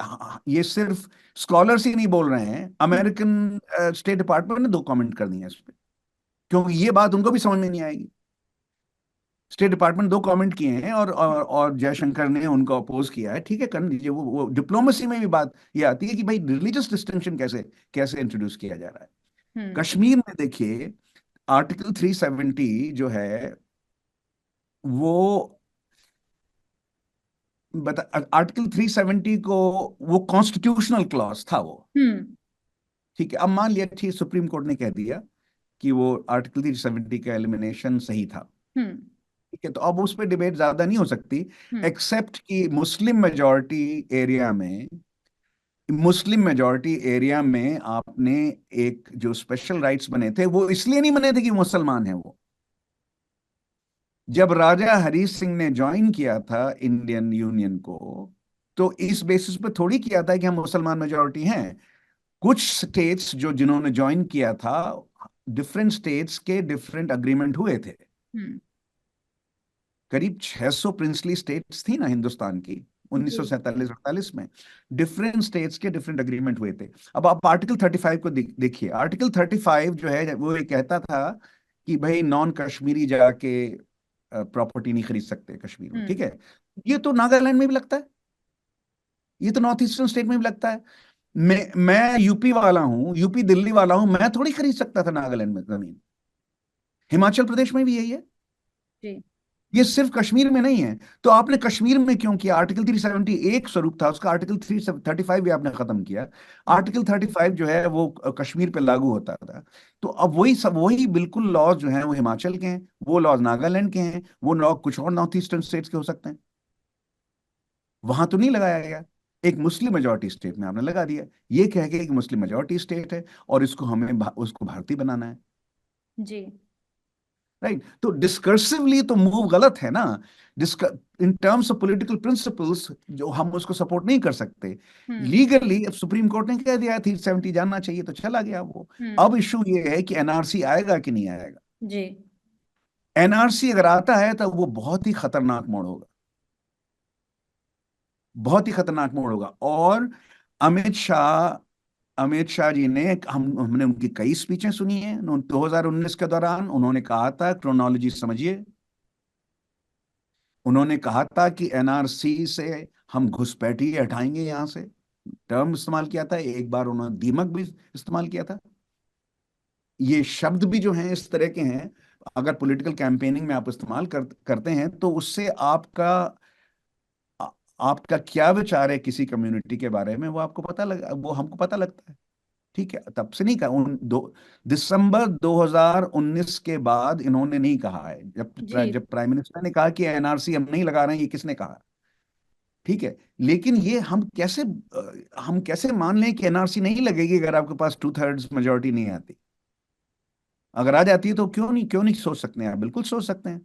ये सिर्फ स्कॉलर्स ही नहीं बोल रहे हैं, अमेरिकन स्टेट डिपार्टमेंट ने 2 कमेंट कर दिए हैं इस पे, क्योंकि ये बात उनको भी समझ में नहीं आएगी। स्टेट डिपार्टमेंट 2 कमेंट किए हैं, और जयशंकर ने उनको अपोज किया है। ठीक है, कर लीजिए। वो डिप्लोमेसी में भी बात ये आती है कि भाई रिलीजियस डिस्टिंक्शन कैसे कैसे इंट्रोड्यूस किया जा रहा है। हम्म। कश्मीर में देखिए, आर्टिकल 370 जो है वो बता, आर्टिकल 370 को, वो कॉन्स्टिट्यूशनल क्लॉज था वो। हम्म। ठीक है, अब मान लिया, ठीक, सुप्रीम कोर्ट ने कह दिया कि वो आर्टिकल 370 का एलिमिनेशन सही था। हम्म। ठीक है, तो अब उस पर डिबेट ज्यादा नहीं हो सकती, हम्म। एक्सेप्ट कि मुस्लिम मेजॉरिटी एरिया में आपने एक जो स्पेशल राइट्स बने थे, वो इसलिए नहीं बने थे कि मुसलमान है वो। जब राजा हरी सिंह ने ज्वाइन किया था इंडियन यूनियन को, तो इस बेसिस पे थोड़ी किया था कि हम मुसलमान मेजॉरिटी हैं। कुछ स्टेट्स जो जिन्होंने ज्वाइन किया था, डिफरेंट स्टेट्स के डिफरेंट अग्रीमेंट हुए थे। हम्म। करीब 600 प्रिंसली स्टेट्स थी ना हिंदुस्तान की जी। 1947-48 में। डिफरेंट स्टेट्स के डिफरेंट अग्रीमेंट हुए थे। अब आप आर्टिकल 35 को देखिए। आर्टिकल 35 जो है वो ये कहता था कि भाई नॉन कश्मीरी जाके प्रॉपर्टी नहीं खरीद सकते कश्मीर में। ठीक हम्म। है, ये तो नागालैंड में भी लगता है, ये तो नॉर्थ ईस्टर्न स्टेट में भी लगता है। मैं यूपी वाला हूँ, यूपी दिल्ली वाला हूँ, मैं थोड़ी खरीद सकता था नागालैंड में जमीन। हिमाचल प्रदेश में भी यही है, जी। ये सिर्फ कश्मीर में नहीं है। तो आपने कश्मीर में क्यों किया? आर्टिकल 370 एक स्वरूप था उसका, आर्टिकल 335 भी आपने खत्म किया। हम्म। आर्टिकल 35 जो है वो कश्मीर पे लागू होता था। तो अब वही बिल्कुल लॉज जो हैं वो हिमाचल के हैं, वो लॉज नागालैंड के हैं, वो लॉ कुछ और नॉर्थ ईस्टर्न स्टेट्स के हो सकते हैं। वहां तो नहीं लगाया गया, एक मुस्लिम मेजोरिटी स्टेट में आपने लगा दिया, ये कह के एक मुस्लिम मेजोरिटी स्टेट है और इसको हमें उसको भारतीय बनाना है। जी। राइट? तो डिस्कर्सिवली तो मूव गलत है ना। In terms of political principles जो हम उसको सपोर्ट नहीं कर सकते। हम्म। लीगली अब सुप्रीम कोर्ट ने कह दिया 370 जाना चाहिए तो चला गया वो। हम्म। अब इशू ये है कि एनआरसी आएगा कि नहीं आएगा। जी। एनआरसी अगर आता है तो वो बहुत ही खतरनाक मोड़ होगा, बहुत ही खतरनाक मोड़ होगा। और अमित शाह अमित शाह जी ने, हमने उनकी कई स्पीचें सुनी हैं 2019 के दौरान। उन्होंने कहा था क्रोनोलॉजी समझिए। उन्होंने कहा था कि एनआरसी से हम घुसपैठी हटाएंगे यहां से, टर्म इस्तेमाल किया था। एक बार उन्होंने दीमक भी इस्तेमाल किया था। ये शब्द भी जो हैं इस तरह के हैं, अगर पॉलिटिकल कैंपेनिंग में आप इस्तेमाल करते हैं तो उससे आ- आपका क्या विचार है किसी कम्युनिटी के बारे में, वो आपको पता लग वो हमको पता लगता है। ठीक है, तब से नहीं कहा। उन दो दिसंबर 2019 के बाद इन्होंने नहीं कहा है। जी। जब प्राइम मिनिस्टर ने कहा कि एनआरसी हम नहीं लगा रहे हैं, ये किसने कहा? ठीक है, लेकिन ये हम कैसे मान लें कि एनआरसी नहीं लगेगी अगर आपके पास 2/3 मेजोरिटी नहीं आती? अगर आ जाती है तो क्यों नहीं सोच सकते हैं आप? बिल्कुल सोच सकते हैं।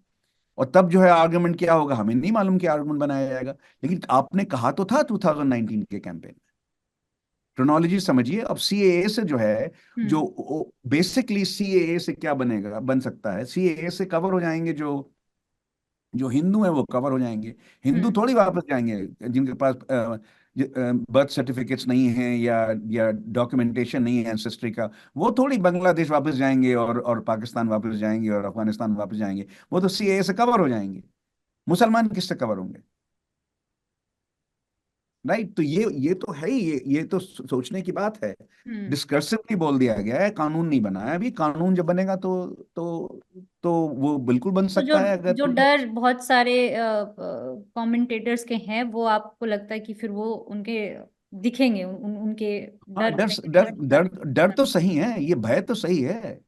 और तब जो है आर्गुमेंट क्या होगा हमें नहीं मालूम, क्या आर्गुमेंट बनाया जाएगा। लेकिन आपने कहा तो था 2019 के कैंपेन। क्रोनोलॉजी समझिए। अब सीएए से जो है, जो हम्म। बेसिकली सीएए से क्या बन सकता है, सीएए से कवर हो जाएंगे जो जो हिंदू हैं, वो कवर हो जाएंगे। हिंदू हम्म। थोड़ी वापस जाएंगे जिनके पास बर्थ सर्टिफिकेट्स नहीं हैं या डॉक्यूमेंटेशन नहीं है एंसेस्ट्री का। वो थोड़ी बांग्लादेश वापस जाएंगे और पाकिस्तान वापस जाएंगे और अफगानिस्तान वापस जाएंगे। वो तो सीएए से कवर हो जाएंगे। मुसलमान किससे कवर होंगे? राइट? तो ये तो है ही, ये तो सोचने की बात है। हम्म। डिस्कर्सिवली बोल दिया गया है, कानून नहीं बना है अभी। कानून जब बनेगा तो वो बिल्कुल बन तो जो सकता है अगर जो डर बहुत सारे कमेंटेटर्स के हैं, वो आपको लगता है कि फिर वो उनके दिखेंगे, उनके हाँ, डर डर में डर डर डर हाँ। तो सही है, ये भय तो सही है।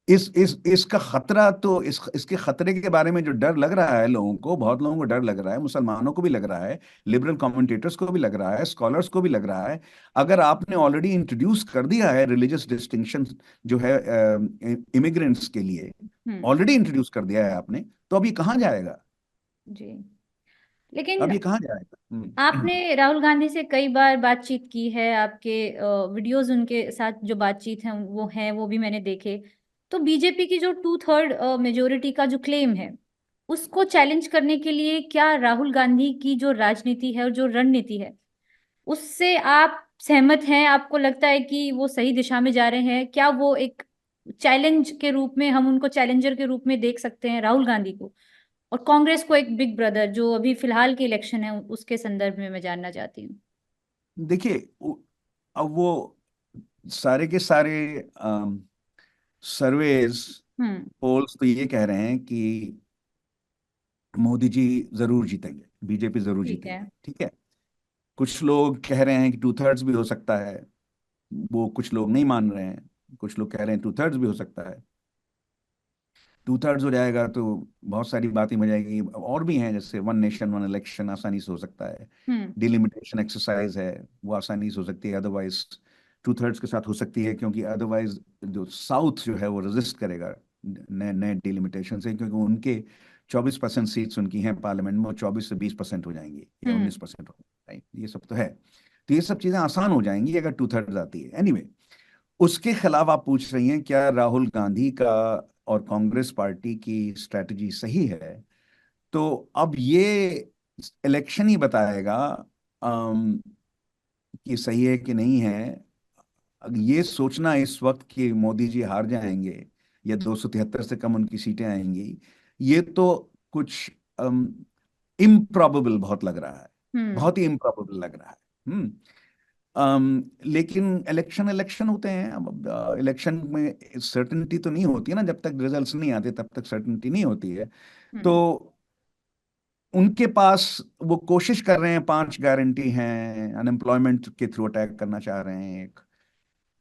इसका खतरा तो इसके खतरे के बारे में जो डर लग रहा है लोगों को, बहुत लोगों को डर लग रहा है, मुसलमानों को भी लग रहा है, लिबरल कमेंटेटर्स को भी लग रहा है, स्कॉलर्स को भी लग रहा है। अगर आपने ऑलरेडी इंट्रोड्यूस कर दिया है रिलीजियस डिस्टिंक्शन जो है इमिग्रेंट्स के लिए, हम्म। ऑलरेडी इंट्रोड्यूस कर दिया है आपने, तो अब ये कहाँ जाएगा? जी। लेकिन अब ये कहाँ जाएगा? आपने राहुल गांधी से कई बार बातचीत की है, आपके वीडियोस उनके साथ जो बातचीत है वो भी मैंने देखे। तो बीजेपी की जो 2/3 मेजोरिटी का जो क्लेम है, उसको चैलेंज करने के लिए क्या राहुल गांधी की जो राजनीति है और जो रणनीति है, उससे आप सहमत हैं? आपको लगता है कि वो सही दिशा में जा रहे हैं? क्या वो एक चैलेंज के रूप में, हम उनको चैलेंजर के रूप में देख सकते हैं राहुल गांधी को, और कांग्रेस को एक बिग ब्रदर, जो अभी फिलहाल के इलेक्शन है उसके संदर्भ में मैं जानना चाहती हूँ। देखिए, अब वो सारे के सारे सर्वेज, हम्म। पोल्स तो ये कह रहे हैं कि मोदी जी जरूर जीतेंगे, बीजेपी जरूर ठीक है। जीतेगी। ठीक है, कुछ लोग कह रहे हैं कि 2/3 भी हो सकता है। वो कुछ लोग नहीं मान रहे हैं, कुछ लोग कह रहे हैं 2/3 भी हो सकता है। 2/3 हो जाएगा तो बहुत सारी बातें हो जाएगी। और भी हैं, जैसे वन नेशन वन इलेक्शन आसानी से हो सकता है। हम्म। डिलिमिटेशन एक्सरसाइज है, वो आसानी से हो सकती है। अदरवाइज 2/3 के साथ हो सकती है, क्योंकि अदरवाइज जो साउथ जो है वो रेजिस्ट करेगा नए नए डिलिमिटेशन से, क्योंकि उनके 24% सीट्स उनकी हैं पार्लियामेंट में, वो 24 से 20% हो जाएंगी या हम्म। 19% हो जाएंगी। ये सब तो है। तो ये सब चीजें आसान हो जाएंगी अगर 2/3 आती है। एनीवे, उसके खिलाफ आप पूछ रही हैं क्या राहुल गांधी का और कांग्रेस पार्टी की स्ट्रेटजी सही है? तो अब ये इलेक्शन ही बताएगा अम, कि सही है कि नहीं है। अब ये सोचना इस वक्त कि मोदी जी हार जाएंगे या 273 से कम उनकी सीटें आएंगी, ये तो कुछ इम्प्रॉबेबल बहुत लग रहा है। हम्म। बहुत ही इम्प्रॉबेबल लग रहा है। लेकिन इलेक्शन इलेक्शन होते हैं। अब इलेक्शन में सर्टेनिटी तो नहीं होती है ना, जब तक रिजल्ट्स नहीं आते तब तक सर्टेनिटी नहीं होती है। तो हम्म। उनके पास वो कोशिश कर रहे हैं, 5 गारंटी हैं, अनएम्प्लॉयमेंट के थ्रू अटैक करना चाह रहे हैं। एक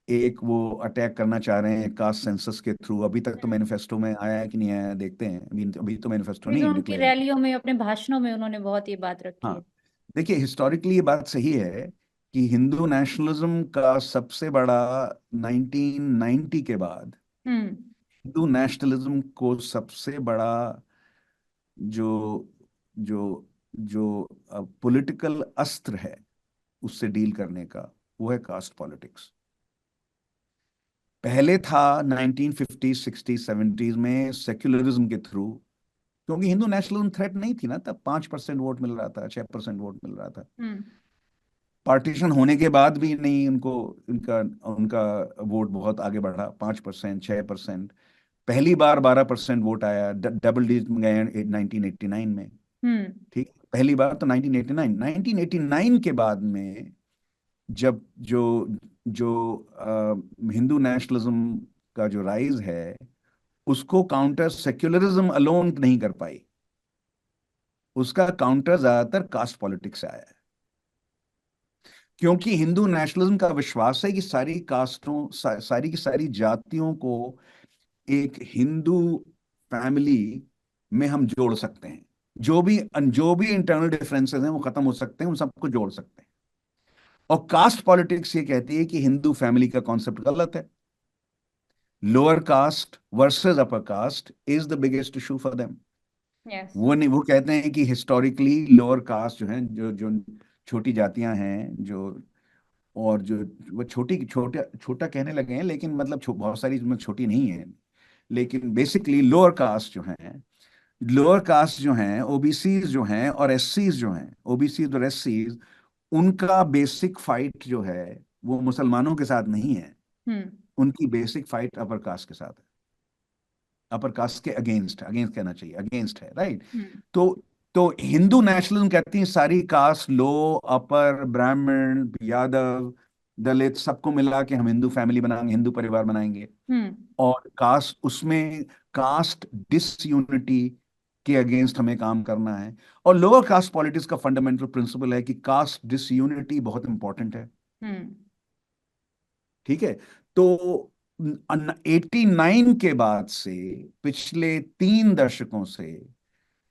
एक वो अटैक करना चाह रहे हैं कास्ट सेंसस के थ्रू। अभी तक तो हम्म। मैनिफेस्टो में आया है कि नहीं आया, देखते हैं। अभी तो मैनिफेस्टो अभी तो नहीं उनकी डिक्लेयर। रैलियों में, अपने भाषणों में उन्होंने बहुत ये बात रखी हाँ, है। देखिए, हिस्टोरिकली ये बात सही है कि हिंदू नेशनलिज्म का सबसे बड़ा 1990 के बाद हम्म। हिंदू नेशनलिज्म को सबसे बड़ा जो जो जो पॉलिटिकल अस्त्र है उससे डील करने का, वो है कास्ट पॉलिटिक्स। पहले था 1950 60 70 में सेक्युलरिज्म के थ्रू, क्योंकि हिंदू नेशनलिज्म थ्रेट नहीं थी ना तब, 5% वोट मिल रहा था, 6% वोट मिल रहा था। हम्म। पार्टीशन होने के बाद भी नहीं, उनको उनका उनका वोट बहुत आगे बढ़ा, 5% 6%। पहली बार 12% वोट आया, डबल डिजिट में गए 1989 में। हम्म। ठीक, पहली बार तो 1989 के बाद में जब जो जो हिंदू नेशनलिज्म का जो राइज है, उसको काउंटर सेक्युलरिज्म अलोन नहीं कर पाई, उसका काउंटर ज्यादातर कास्ट पॉलिटिक्स से आया है। क्योंकि हिंदू नेशनलिज्म का विश्वास है कि सारी कास्टों सारी की सारी जातियों को एक हिंदू फैमिली में हम जोड़ सकते हैं। जो भी इंटरनल डिफरेंसेस हैं वो खत्म हो सकते हैं, उन सबको जोड़ सकते हैं। और कास्ट पॉलिटिक्स ये कहती है कि हिंदू फैमिली का कॉन्सेप्ट गलत है। Lower caste versus upper caste is the biggest issue for them. Yes. वो नहीं, वो कहते हैं कि हिस्टोरिकली लोअर कास्ट जो है, जो जो छोटी जातियां हैं, जो और जो वो छोटा छोटा कहने लगे हैं, लेकिन मतलब बहुत सारी इसमें छोटी नहीं है। लेकिन बेसिकली लोअर कास्ट जो हैं, लोअर कास्ट जो हैं, ओबीसीज जो हैं और एससीज जो हैं, ओबीसीज और एससीज, उनका बेसिक फाइट जो है वो मुसलमानों के साथ नहीं है, हम्म। उनकी बेसिक फाइट अपर कास्ट के साथ है। अपर कास्ट के अगेंस्ट, अगेंस्ट कहना चाहिए, अगेंस्ट है, राइट। हम्म। तो तो हिंदू नेशनलिज्म कहती है सारी कास्ट, लो, अपर, ब्राह्मण, यादव, दलित, सबको मिला के हम हिंदू फैमिली बनाएंगे, हिंदू परिवार बनाएंगे। हम्म। और कास्ट उसमें कास्ट डिसयूनिटी के अगेंस्ट हमें काम करना है। और लोअर कास्ट पॉलिटिक्स का फंडामेंटल प्रिंसिपल है कि कास्ट डिसयूनिटी बहुत इंपॉर्टेंट है। हम्म। ठीक है। तो 89 के बाद से पिछले 3 दशकों से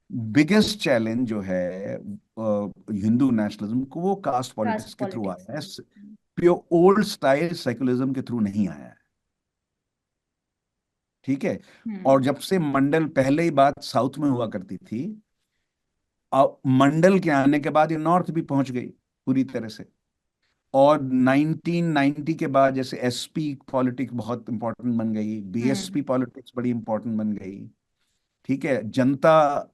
बिगेस्ट चैलेंज जो है हिंदू नेशनलिज्म को, वो कास्ट कास्ट पॉलिटिक्स के थ्रू पॉलिटिक्स आया है। है। प्योर ओल्ड स्टाइल सेकुलरिज्म के थ्रू नहीं आया है। ठीक है। हम्म। और जब से मंडल, पहले ही बात साउथ में हुआ करती थी, अब मंडल के आने के बाद ये नॉर्थ भी पहुंच गई पूरी तरह से। और 1990 के बाद जैसे एसपी पॉलिटिक्स बहुत इंपॉर्टेंट बन गई, हम्म। बीएसपी पॉलिटिक्स बड़ी इंपॉर्टेंट बन गई। ठीक है। जनता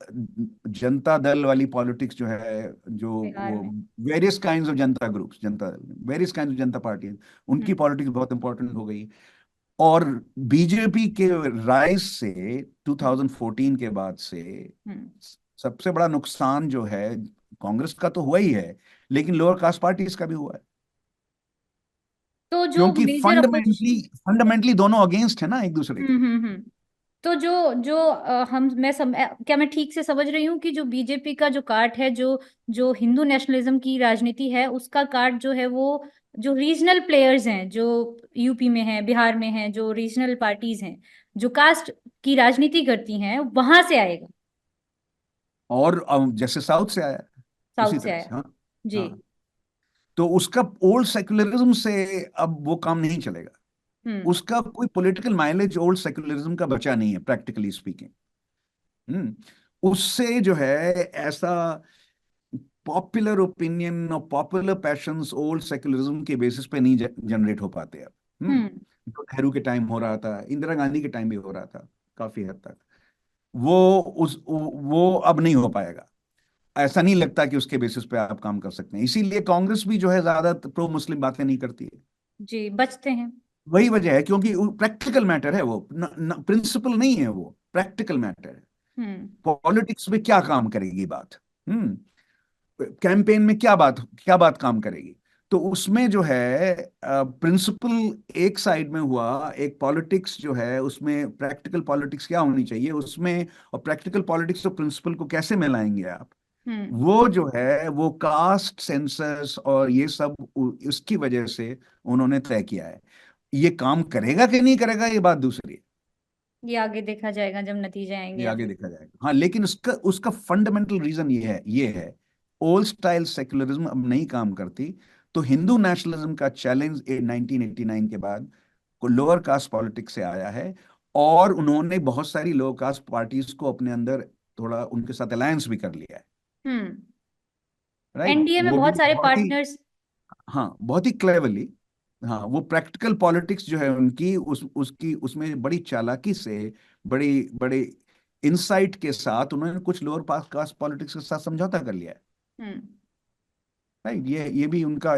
जनता दल वाली पॉलिटिक्स जो है, जो बिहार वो में। Various kinds of Janata groups, Janata, various kinds of Janata party, उनकी हम्म। पॉलिटिक्स बहुत इंपॉर्टेंट हो गई। और बीजेपी के राइज से हम्म। 2014 के बाद से हम्म। सबसे बड़ा नुकसान जो है, कांग्रेस का तो हुआ ही है, लेकिन लोअर कास्ट पार्टीज का भी हुआ है। तो जो क्योंकि मेजर फंडामेंटली अपोजिशन। फंडामेंटली दोनों अगेंस्ट है ना एक दूसरे के। हम्म। तो जो जो क्या मैं ठीक से समझ रही हूँ कि जो बीजेपी का जो काट है, जो जो हिंदू नेशनलिज्म की राजनीति है, उसका काट जो है वो जो रीजनल प्लेयर्स हैं, जो यूपी में हैं, बिहार में हैं, जो रीजनल पार्टीज हैं, जो कास्ट की राजनीति करती हैं, वहां से आएगा। और जैसे साउथ से आया, उसी साउथ से तरह आया। से। हाँ। जी। हाँ। तो उसका ओल्ड सेक्युलरिज्म से अब वो काम नहीं चलेगा। हम्म। उसका कोई पॉलिटिकल माइलेज ओल्ड सेक्युलरिज्म का बचा नहीं है, प्रैक्टिकली स्पीकिंग। उससे जो है ऐसा पॉपुलर ओपिनियन और पॉपुलर पैशंस ओल्ड सेक्युलरिज्म के बेसिस पे नहीं जनरेट हो पाते अब। हम्म। जो नेहरू के टाइम हो रहा था, इंदिरा गांधी के टाइम भी हो रहा था काफी हद तक, वो वो अब नहीं हो पाएगा। ऐसा नहीं लगता कि उसके बेसिस पे आप काम कर सकते हैं। इसीलिए कांग्रेस भी जो है ज्यादा प्रो मुस्लिम बातें नहीं करती है। जी, बचते हैं। वही वजह है, क्योंकि प्रैक्टिकल मैटर है वो, प्रिंसिपल नहीं है, वो प्रैक्टिकल मैटर है। हम्म। पॉलिटिक्स में क्या काम करेगी बात, कैंपेन में क्या बात काम करेगी। तो उसमें जो है प्रिंसिपल एक साइड में हुआ, एक पॉलिटिक्स जो है उसमें प्रैक्टिकल पॉलिटिक्स क्या होनी चाहिए उसमें, और प्रैक्टिकल पॉलिटिक्स और प्रिंसिपल को कैसे मिलाएंगे आप, हम्म। वो जो है वो कास्ट सेंसस और ये सब इसकी वजह से उन्होंने तय किया है। ये काम करेगा कि नहीं करेगा ये बात दूसरी है, ये आगे देखा जाएगा जब नतीजे आएंगे ये या आगे फिर। देखा जाएगा। हाँ, लेकिन उसका उसका फंडामेंटल रीजन ये है ओल्ड स्टाइल सेक्युलरिज्म अब नहीं काम करती। तो हिंदू नेशनलिज्म का चैलेंज 1989 के बाद को लोअर कास्ट पॉलिटिक्स से आया है। और उन्होंने बहुत सारी लो कास्ट पार्टीज को अपने अंदर थोड़ा उनके साथ अलायंस भी कर लिया है। हम्म। राइट, एनडीए में वो भी बहुत सारे बहुत ही, पार्टनर्स। हाँ बहुत ही क्लेवरली। हाँ, वो प्रैक्टिकल पॉलिटिक्स जो है उनकी, उसकी उसमें बड़ी चालाकी से, बड़ी बड़ी इंसाइट के साथ उन्होंने कुछ लोअर कास्ट पॉलिटिक्स के साथ समझौता कर लिया है। हम्म। राइट, ये भी उनका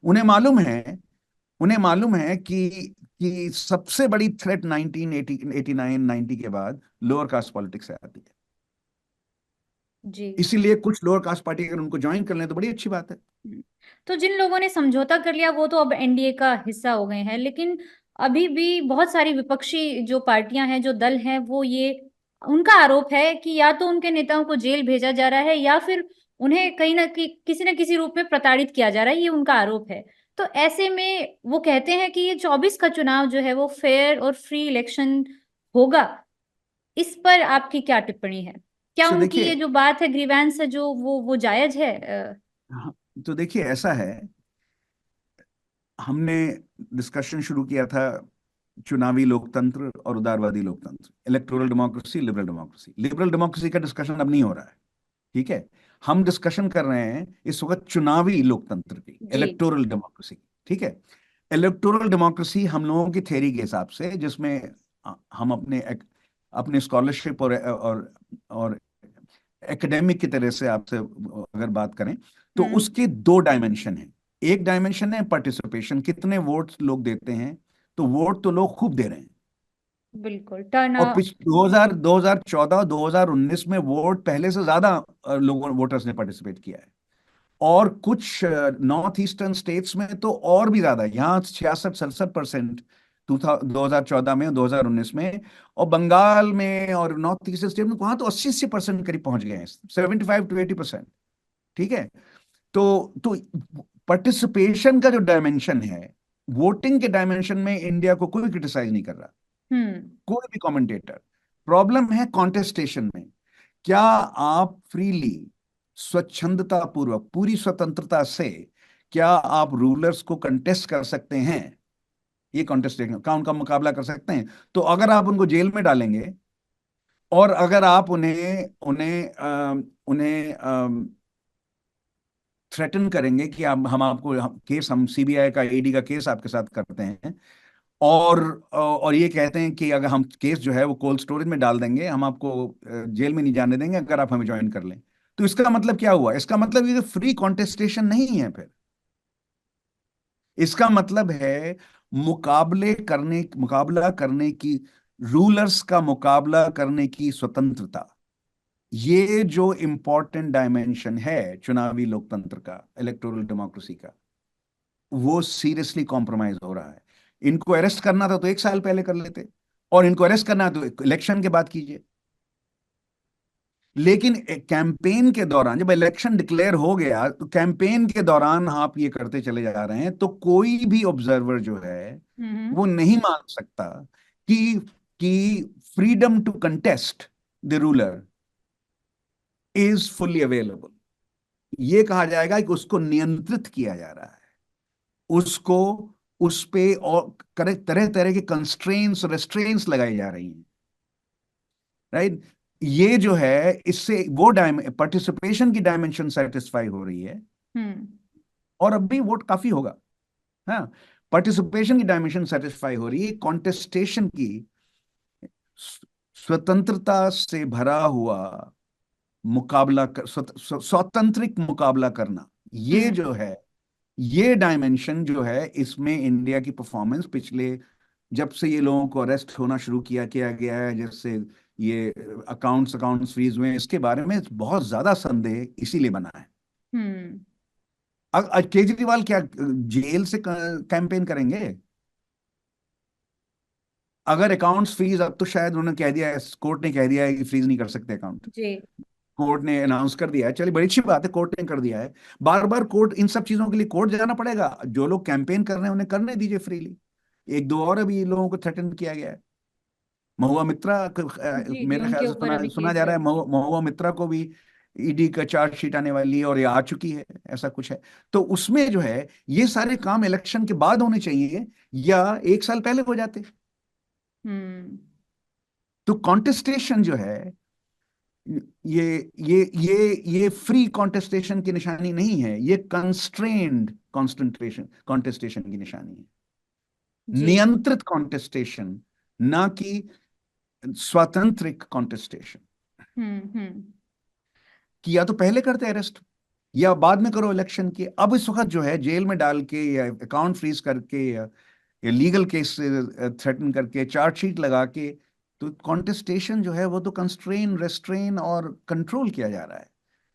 उन्हें मालूम है, उन्हें मालूम है कि सबसे बड़ी थ्रेट 1989 90 के बाद लोअर कास्ट पॉलिटिक्स से आती है। जी। इसीलिए कुछ लोअर कास्ट पार्टी अगर उनको ज्वाइन कर लें तो बड़ी अच्छी बात है। तो जिन लोगों ने समझौता कर लिया वो तो अब एनडीए का हिस्सा हो गए हैं, लेकिन अभी भी बहुत सारी विपक्षी जो पार्टियां हैं, जो दल हैं, वो ये उनका आरोप है कि या तो उनके नेताओं को जेल भेजा जा रहा है या फिर उन्हें कहीं ना किसी न किसी रूप में प्रताड़ित किया जा रहा है। ये उनका आरोप है। तो ऐसे में वो कहते हैं कि ये 24 का चुनाव जो है वो फेयर और फ्री इलेक्शन होगा। इस पर आपकी क्या टिप्पणी है? क्या सो उनकी ये देखिए, जो बात है, ग्रीवेंस है, जो वो जायज है? हाँ, तो देखिए ऐसा है, हमने डिस्कशन शुरू किया था चुनावी लोकतंत्र और उदारवादी लोकतंत्र, electoral democracy, liberal democracy. Liberal democracy का डिस्कशन अब नहीं हो रहा है, ठीक है। हम डिस्कशन कर रहे हैं इस वक्त चुनावी लोकतंत्र की, जी। इलेक्टोरल डेमोक्रेसी, ठीक है। इलेक्टोरल डेमोक्रेसी हम लोगों की थ्योरी के हिसाब से, जिसमें हम अपने अपने स्कॉलरशिप और एकेडमिक की तरह से आपसे अगर बात करें तो हम्म। उसके दो डायमेंशन हैं। एक डायमेंशन है पार्टिसिपेशन, कितने वोट लोग देते हैं, तो वोट तो लोग खूब दे रहे हैं। बिल्कुल टर्न। और 2014 2019 में वोट पहले से ज्यादा लोगों वोटर्स ने पार्टिसिपेट किया है। और कुछ नॉर्थ ईस्टर्न स्टेट्स में तो और भी ज्यादा, यहाँ 66-67% 2014 में, 2019 में। और बंगाल में और नॉर्थ ईस्टर्न स्टेट में वहां तो 80-80% करीब पहुंच गए हैं, 75-80%, ठीक है। तो पार्टिसिपेशन का जो डायमेंशन है, वोटिंग के डायमेंशन में इंडिया को कोई क्रिटिसाइज नहीं कर रहा, हम्म। कोई भी कमेंटेटर। प्रॉब्लम है कॉन्टेस्टेशन में। क्या आप फ्रीली, स्वच्छंदता पूर्वक, पूरी स्वतंत्रता से, क्या आप रूलर्स को कंटेस्ट कर सकते हैं? ये कॉन्टेस्टेशन का उनका मुकाबला कर सकते हैं? तो अगर आप उनको जेल में डालेंगे और अगर आप उन्हें उन्हें उन्हें थ्रेटन करेंगे कि हम आपको केस, हम सीबीआई का, ईडी का केस आपके साथ करते हैं, और ये कहते हैं कि अगर हम केस जो है वो कोल्ड स्टोरेज में डाल देंगे, हम आपको जेल में नहीं जाने देंगे अगर आप हमें ज्वाइन कर लें, तो इसका मतलब क्या हुआ? इसका मतलब ये फ्री कॉन्टेस्टेशन नहीं है फिर। इसका मतलब है मुकाबला करने की, रूलर्स का मुकाबला करने की स्वतंत्रता। ये जो इंपॉर्टेंट डायमेंशन है चुनावी लोकतंत्र का, इलेक्टोरल डेमोक्रेसी का, वो सीरियसली कॉम्प्रोमाइज हो रहा है। इनको अरेस्ट करना था तो एक साल पहले कर लेते, और इनको अरेस्ट करना है तो इलेक्शन के बाद कीजिए। लेकिन कैंपेन के दौरान, जब इलेक्शन डिक्लेयर हो गया, तो कैंपेन के दौरान आप ये करते चले जा रहे हैं, तो कोई भी ऑब्जर्वर जो है हम्म। वो नहीं मान सकता कि कि freedom to contest the ruler is fully available. ये कहा जाएगा कि उसको नियंत्रित किया जा रहा है, उसको, उस पे और तरह तरह के कंस्ट्रेंट्स, रेस्ट्रेंट्स लगाई जा रही हैं। राइट, ये जो है, इससे वो पार्टिसिपेशन की डायमेंशन सेटिस्फाई हो रही है, हम्म। और अब भी वोट काफी होगा। हाँ, पार्टिसिपेशन की डायमेंशन सेटिस्फाई हो रही है, कॉन्टेस्टेशन की, स्वतंत्रता से भरा हुआ मुकाबला स्वतंत्रिक मुकाबला करना, ये हम्म। जो है, ये डायमेंशन जो है, इसमें इंडिया की परफॉर्मेंस पिछले, जब से ये लोगों को अरेस्ट होना शुरू किया गया है, जब से ये अकाउंट्स फ्रीज हुए हैं, इसके बारे में बहुत ज्यादा संदेह इसीलिए बना है। हम्म। केजरीवाल क्या जेल से कैंपेन करेंगे? अगर अकाउंट्स फ्रीज, अब तो शायद उन्होंने कह दिया है, कोर्ट ने कह दिया है कि फ्रीज नहीं कर सकते अकाउंट। जी। कोर्ट ने अनाउंस कर दिया है, चलिए बड़ी अच्छी बात है, कोर्ट ने कर दिया है। बार बार कोर्ट, इन सब चीजों के लिए कोर्ट जाना पड़ेगा? जो लोग कैंपेन कर रहे हैं उन्हें करने दीजिए फ्रीली। एक दो और अभी लोगों को थ्रेटन किया गया है। महुआ मित्रा जी। जी, मेरे उनके ख्याल से ऊपर सुना अभी सुना केस जा है। रहा है, महुआ मित्रा को भी ईडी का चार्जशीट आने वाली है, और ये आ चुकी है, ऐसा कुछ है। तो उसमें जो है, ये सारे काम इलेक्शन के बाद होने चाहिए या एक साल पहले हो जाते। हम्म। तो कॉन्टेस्टेशन जो है, ये ये फ्री कॉन्टेस्टेशन की निशानी नहीं है, ये कंस्ट्रेन्ड कॉन्सेंट्रेशन कॉन्टेस्टेशन की निशानी है, जी। नियंत्रित कॉन्टेस्टेशन, ना कि स्वतंत्र कॉन्टेस्टेशन। हम्म। कि या तो पहले करते अरेस्ट या बाद में करो इलेक्शन के। अब इस वक्त जो है जेल में डाल के या अकाउंट फ्रीज करके या लीगल केस से थ्रेटन करके चार्जशीट लगा के, तो कॉन्टेस्टेशन जो है वो तो कंस्ट्रेन, रेस्ट्रेन और कंट्रोल किया जा रहा है,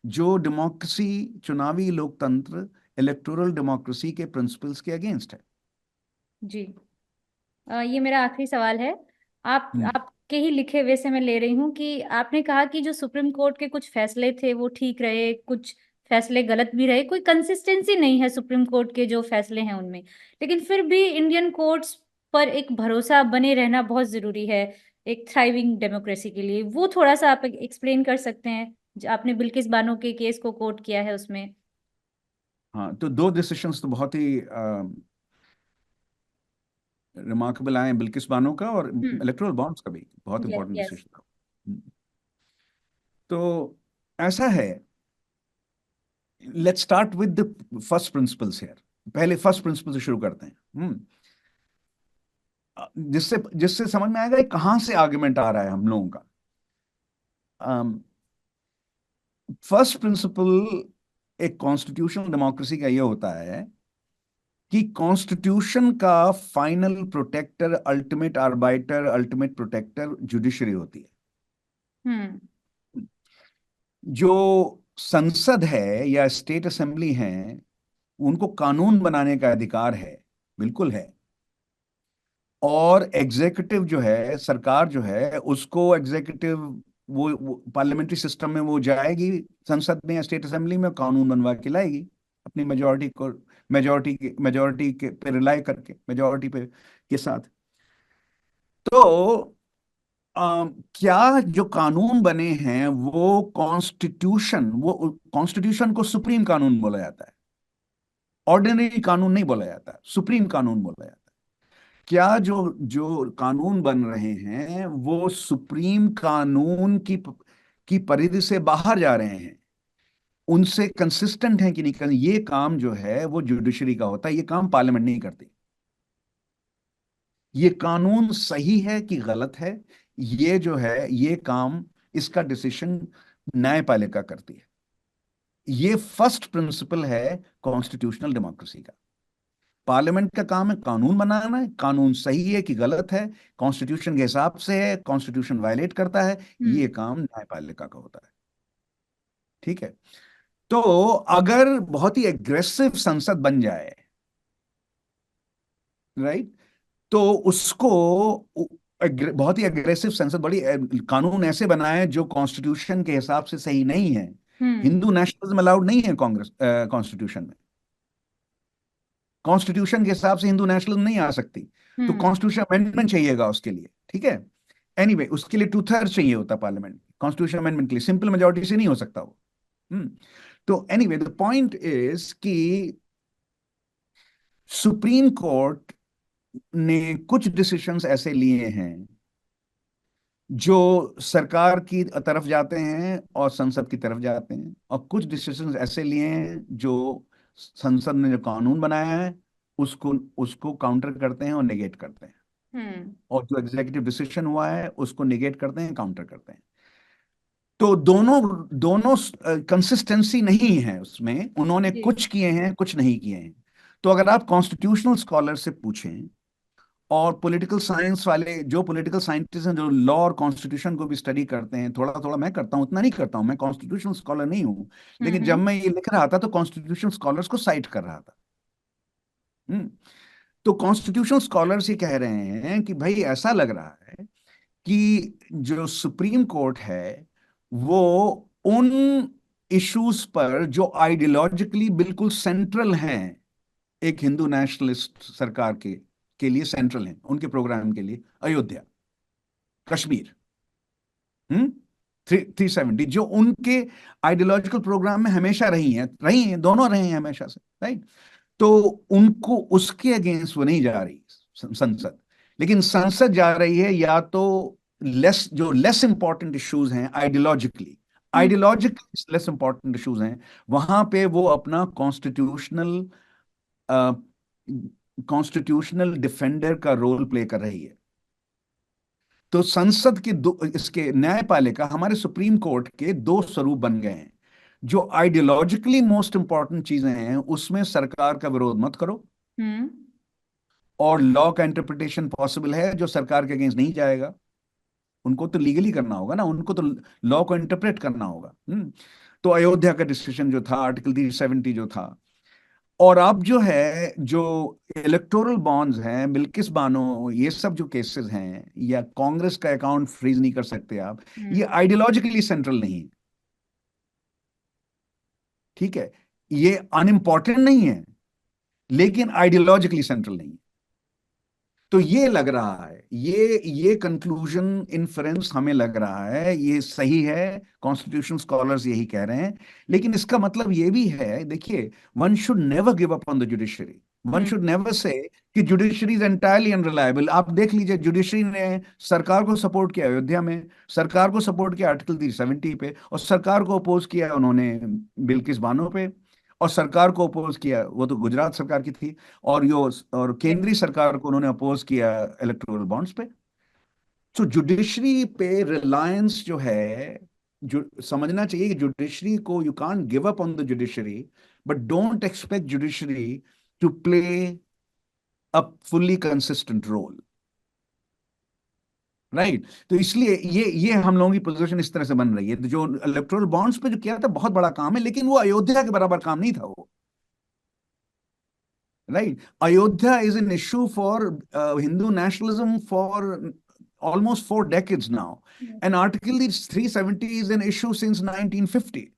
जो डेमोक्रेसी, चुनावी लोकतंत्र, इलेक्टोरल डेमोक्रेसी के प्रिंसिपल्स के अगेंस्ट है। जी। ये मेरा आखिरी सवाल है। हम्म। आपके ही लिखे हुए से मैं ले रही हूँ कि आपने कहा कि जो सुप्रीम कोर्ट के कुछ फैसले थे वो ठीक रहे, कुछ फैसले गलत भी रहे, कोई कंसिस्टेंसी नहीं है सुप्रीम कोर्ट के जो फैसले हैं उनमें, लेकिन फिर भी इंडियन कोर्ट्स पर एक भरोसा बने रहना बहुत जरूरी है एक थ्राइविंग डेमोक्रेसी के लिए। वो थोड़ा सा आप एक्सप्लेन कर सकते हैं, जो आपने बिल्किस बानो के केस को कोट किया है उसमें। हाँ, तो दो डिसीशंस तो बहुत ही रिमार्केबल आए, बिल्किस बानो का और हम्म। इलेक्टोरल बॉन्ड्स का भी बहुत यस इंपॉर्टेंट यस। डिसीजन था। तो ऐसा है, let's start with the first principles here. पहले फर्स्ट प्रिंसिपल से शुरू करते हैं। जिससे जिससे समझ में आएगा कहां से आर्गुमेंट आ रहा है हम लोगों का। फर्स्ट प्रिंसिपल एक कॉन्स्टिट्यूशनल डेमोक्रेसी का ये होता है कि कॉन्स्टिट्यूशन का final protector, ultimate arbiter, ultimate protector judiciary होती है। हम्म। जो संसद है या स्टेट असेंबली है, उनको कानून बनाने का अधिकार है, बिल्कुल है। और एग्जीक्यूटिव जो है, सरकार जो है, उसको एग्जीक्यूटिव वो पार्लियामेंट्री सिस्टम में वो जाएगी संसद में या स्टेट असेंबली में, कानून बनवा के लाएगी अपनी मेजोरिटी को, मेजोरिटी के पे रिलाई करके, मेजोरिटी पे के साथ। तो क्या जो कानून बने हैं वो कॉन्स्टिट्यूशन को सुप्रीम कानून बोला जाता है, ऑर्डिनरी कानून नहीं बोला जाता, सुप्रीम कानून बोला जाता है। क्या जो जो कानून बन रहे हैं वो सुप्रीम कानून की परिधि से बाहर जा रहे हैं, उनसे कंसिस्टेंट है कि नहीं? ये काम जो है वो जुडिशरी का होता है, ये काम पार्लियामेंट नहीं करती। ये कानून सही है कि गलत है, ये जो है ये काम, इसका डिसीजन न्यायपालिका करती है। ये फर्स्ट प्रिंसिपल है कॉन्स्टिट्यूशनल डेमोक्रेसी का। पार्लियामेंट का काम है कानून बनाना है, कानून सही है कि गलत है, कॉन्स्टिट्यूशन के हिसाब से है, कॉन्स्टिट्यूशन वायलेट करता है, हम्म। ये काम न्यायपालिका का होता है। ठीक है। तो अगर बहुत ही एग्रेसिव संसद बन जाए, राइट, तो उसको बहुत ही एग्रेसिव संसद, बड़ी कानून ऐसे बनाए जो कॉन्स्टिट्यूशन के हिसाब से सही नहीं है। हम्म। हिंदू नेशनलिज्म अलाउड नहीं है कांग्रेस कॉन्स्टिट्यूशन में। कॉन्स्टिट्यूशन के हिसाब से हिंदू नेशनलिज्म नहीं आ सकती। तो हम्म। कॉन्स्टिट्यूशन अमेंडमेंट चाहिएगा उसके लिए, ठीक है। एनीवे उसके लिए टू थर्ड चाहिए होता पार्लियामेंट, कॉन्स्टिट्यूशन अमेंडमेंट के लिए सिंपल मेजोरिटी से नहीं हो सकता वो। हम्म तो एनीवे द पॉइंट इज कि सुप्रीम कोर्ट ने कुछ डिसीजंस ऐसे लिए हैं जो सरकार की तरफ जाते हैं और संसद की तरफ जाते हैं, और कुछ डिसीजंस ऐसे लिए हैं जो संसद ने जो कानून बनाया है उसको उसको काउंटर करते हैं और नेगेट करते हैं, हम्म। और जो एग्जीक्यूटिव डिसीजन हुआ है उसको निगेट करते हैं, काउंटर करते हैं। तो दोनों दोनों कंसिस्टेंसी नहीं है उसमें, उन्होंने जी। कुछ किए हैं कुछ नहीं किए हैं। तो अगर आप कॉन्स्टिट्यूशनल स्कॉलर से पूछें, और पॉलिटिकल साइंस वाले जो पॉलिटिकल साइंटिस्ट हैं जो लॉ और कॉन्स्टिट्यूशन को भी स्टडी करते हैं, थोड़ा थोड़ा मैं करता हूं, उतना नहीं करता हूं, मैं कॉन्स्टिट्यूशनल स्कॉलर नहीं हूं, लेकिन जब हम्म। मैं ये लिख रहा था तो कॉन्स्टिट्यूशनल स्कॉलर्स को साइट कर रहा था। हम्म तो कॉन्स्टिट्यूशनल स्कॉलर्स ये कह रहे हैं कि भाई ऐसा लग रहा है कि जो सुप्रीम कोर्ट है वो उन इश्यूज पर जो आइडियोलॉजिकली बिल्कुल सेंट्रल हैं, एक हिंदू नेशनलिस्ट सरकार के लिए सेंट्रल हैं उनके प्रोग्राम के लिए, अयोध्या, कश्मीर, 370, जो उनके आइडियोलॉजिकल प्रोग्राम में हमेशा रही हैं, दोनों रहे हैं हमेशा से, राइट। तो उनको उसके अगेंस्ट वो नहीं जा रही संसद। लेकिन संसद जा रही है या तो लेस इंपॉर्टेंट इश्यूज हैं आइडियोलॉजिकली लेस इंपॉर्टेंट इश्यूज हैं, वहां पे वो अपना कॉन्स्टिट्यूशनल डिफेंडर का रोल प्ले कर रही है। तो संसद के दो, इसके न्यायपालिका हमारे सुप्रीम कोर्ट के दो स्वरूप बन गए हैं। जो आइडियोलॉजिकली मोस्ट इंपॉर्टेंट चीजें हैं उसमें सरकार का विरोध मत करो, और लॉ का इंटरप्रिटेशन पॉसिबल है जो सरकार के अगेंस्ट नहीं जाएगा। उनको तो लीगली करना होगा ना, उनको तो लॉ को इंटरप्रेट करना होगा। तो अयोध्या का डिसीजन जो था, आर्टिकल 370 जो था, और अब जो है जो इलेक्टोरल बॉन्ड्स हैं, बिल्किस बानो, ये सब जो केसेस हैं, या कांग्रेस का अकाउंट फ्रीज नहीं कर सकते आप, ये आइडियोलॉजिकली सेंट्रल नहीं है। ठीक है, ये अनइम्पॉर्टेंट नहीं है लेकिन आइडियोलॉजिकली सेंट्रल नहीं है। तो ये लग रहा है, ये कंक्लूजन इन्फरेंस हमें लग रहा है ये सही है, कॉन्स्टिट्यूशन स्कॉलर्स यही कह रहे हैं। लेकिन इसका मतलब ये भी है, देखिए, one should never give up on the judiciary. One should never say कि जुडिशरी इज एंटायरली अनरिलायबल। आप देख लीजिए, जुडिशरी ने सरकार को सपोर्ट किया अयोध्या में, सरकार को सपोर्ट किया आर्टिकल 370 पे, और सरकार को अपोज किया उन्होंने बिल्किस बानो पे, और सरकार को अपोज किया, वो तो गुजरात सरकार की थी, और केंद्रीय सरकार को उन्होंने अपोज किया इलेक्टोरल बॉन्ड्स पे। तो जुडिशरी पे रिलायंस जो है, जो समझना चाहिए कि जुडिशरी को, you can't give up on the judiciary, but don't expect judiciary to play a fully consistent role, right. तो इसलिए ये हम लोगों की पोजीशन इस तरह से बन रही है। तो जो इलेक्टोरल बॉन्ड्स पे जो किया था बहुत बड़ा काम है, लेकिन वो अयोध्या के बराबर काम नहीं था वो, right? Ayodhya is an issue for Hindu nationalism for almost 4 decades now. Yes. And Article 370 is an issue since 1950.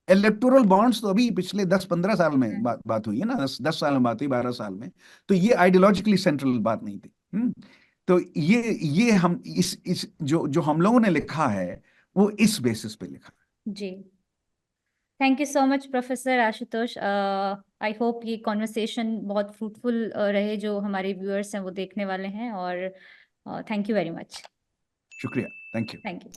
Electoral bonds तो अभी पिछले 10-15 साल में बात हुई है ना, 10 साल में बात हुई, 12 साल में। तो ये आइडियोलॉजिकली सेंट्रल बात नहीं थी। तो ये हम इस जो हम लोगों ने लिखा है वो इस बेसिस पे लिखा है। जी, thank you so much professor Ashutosh. I hope ये कॉन्वर्सेशन बहुत फ्रूटफुल रहे, जो हमारे व्यूअर्स हैं वो देखने वाले हैं, और थैंक यू वेरी मच। शुक्रिया, थैंक यू। Thank you.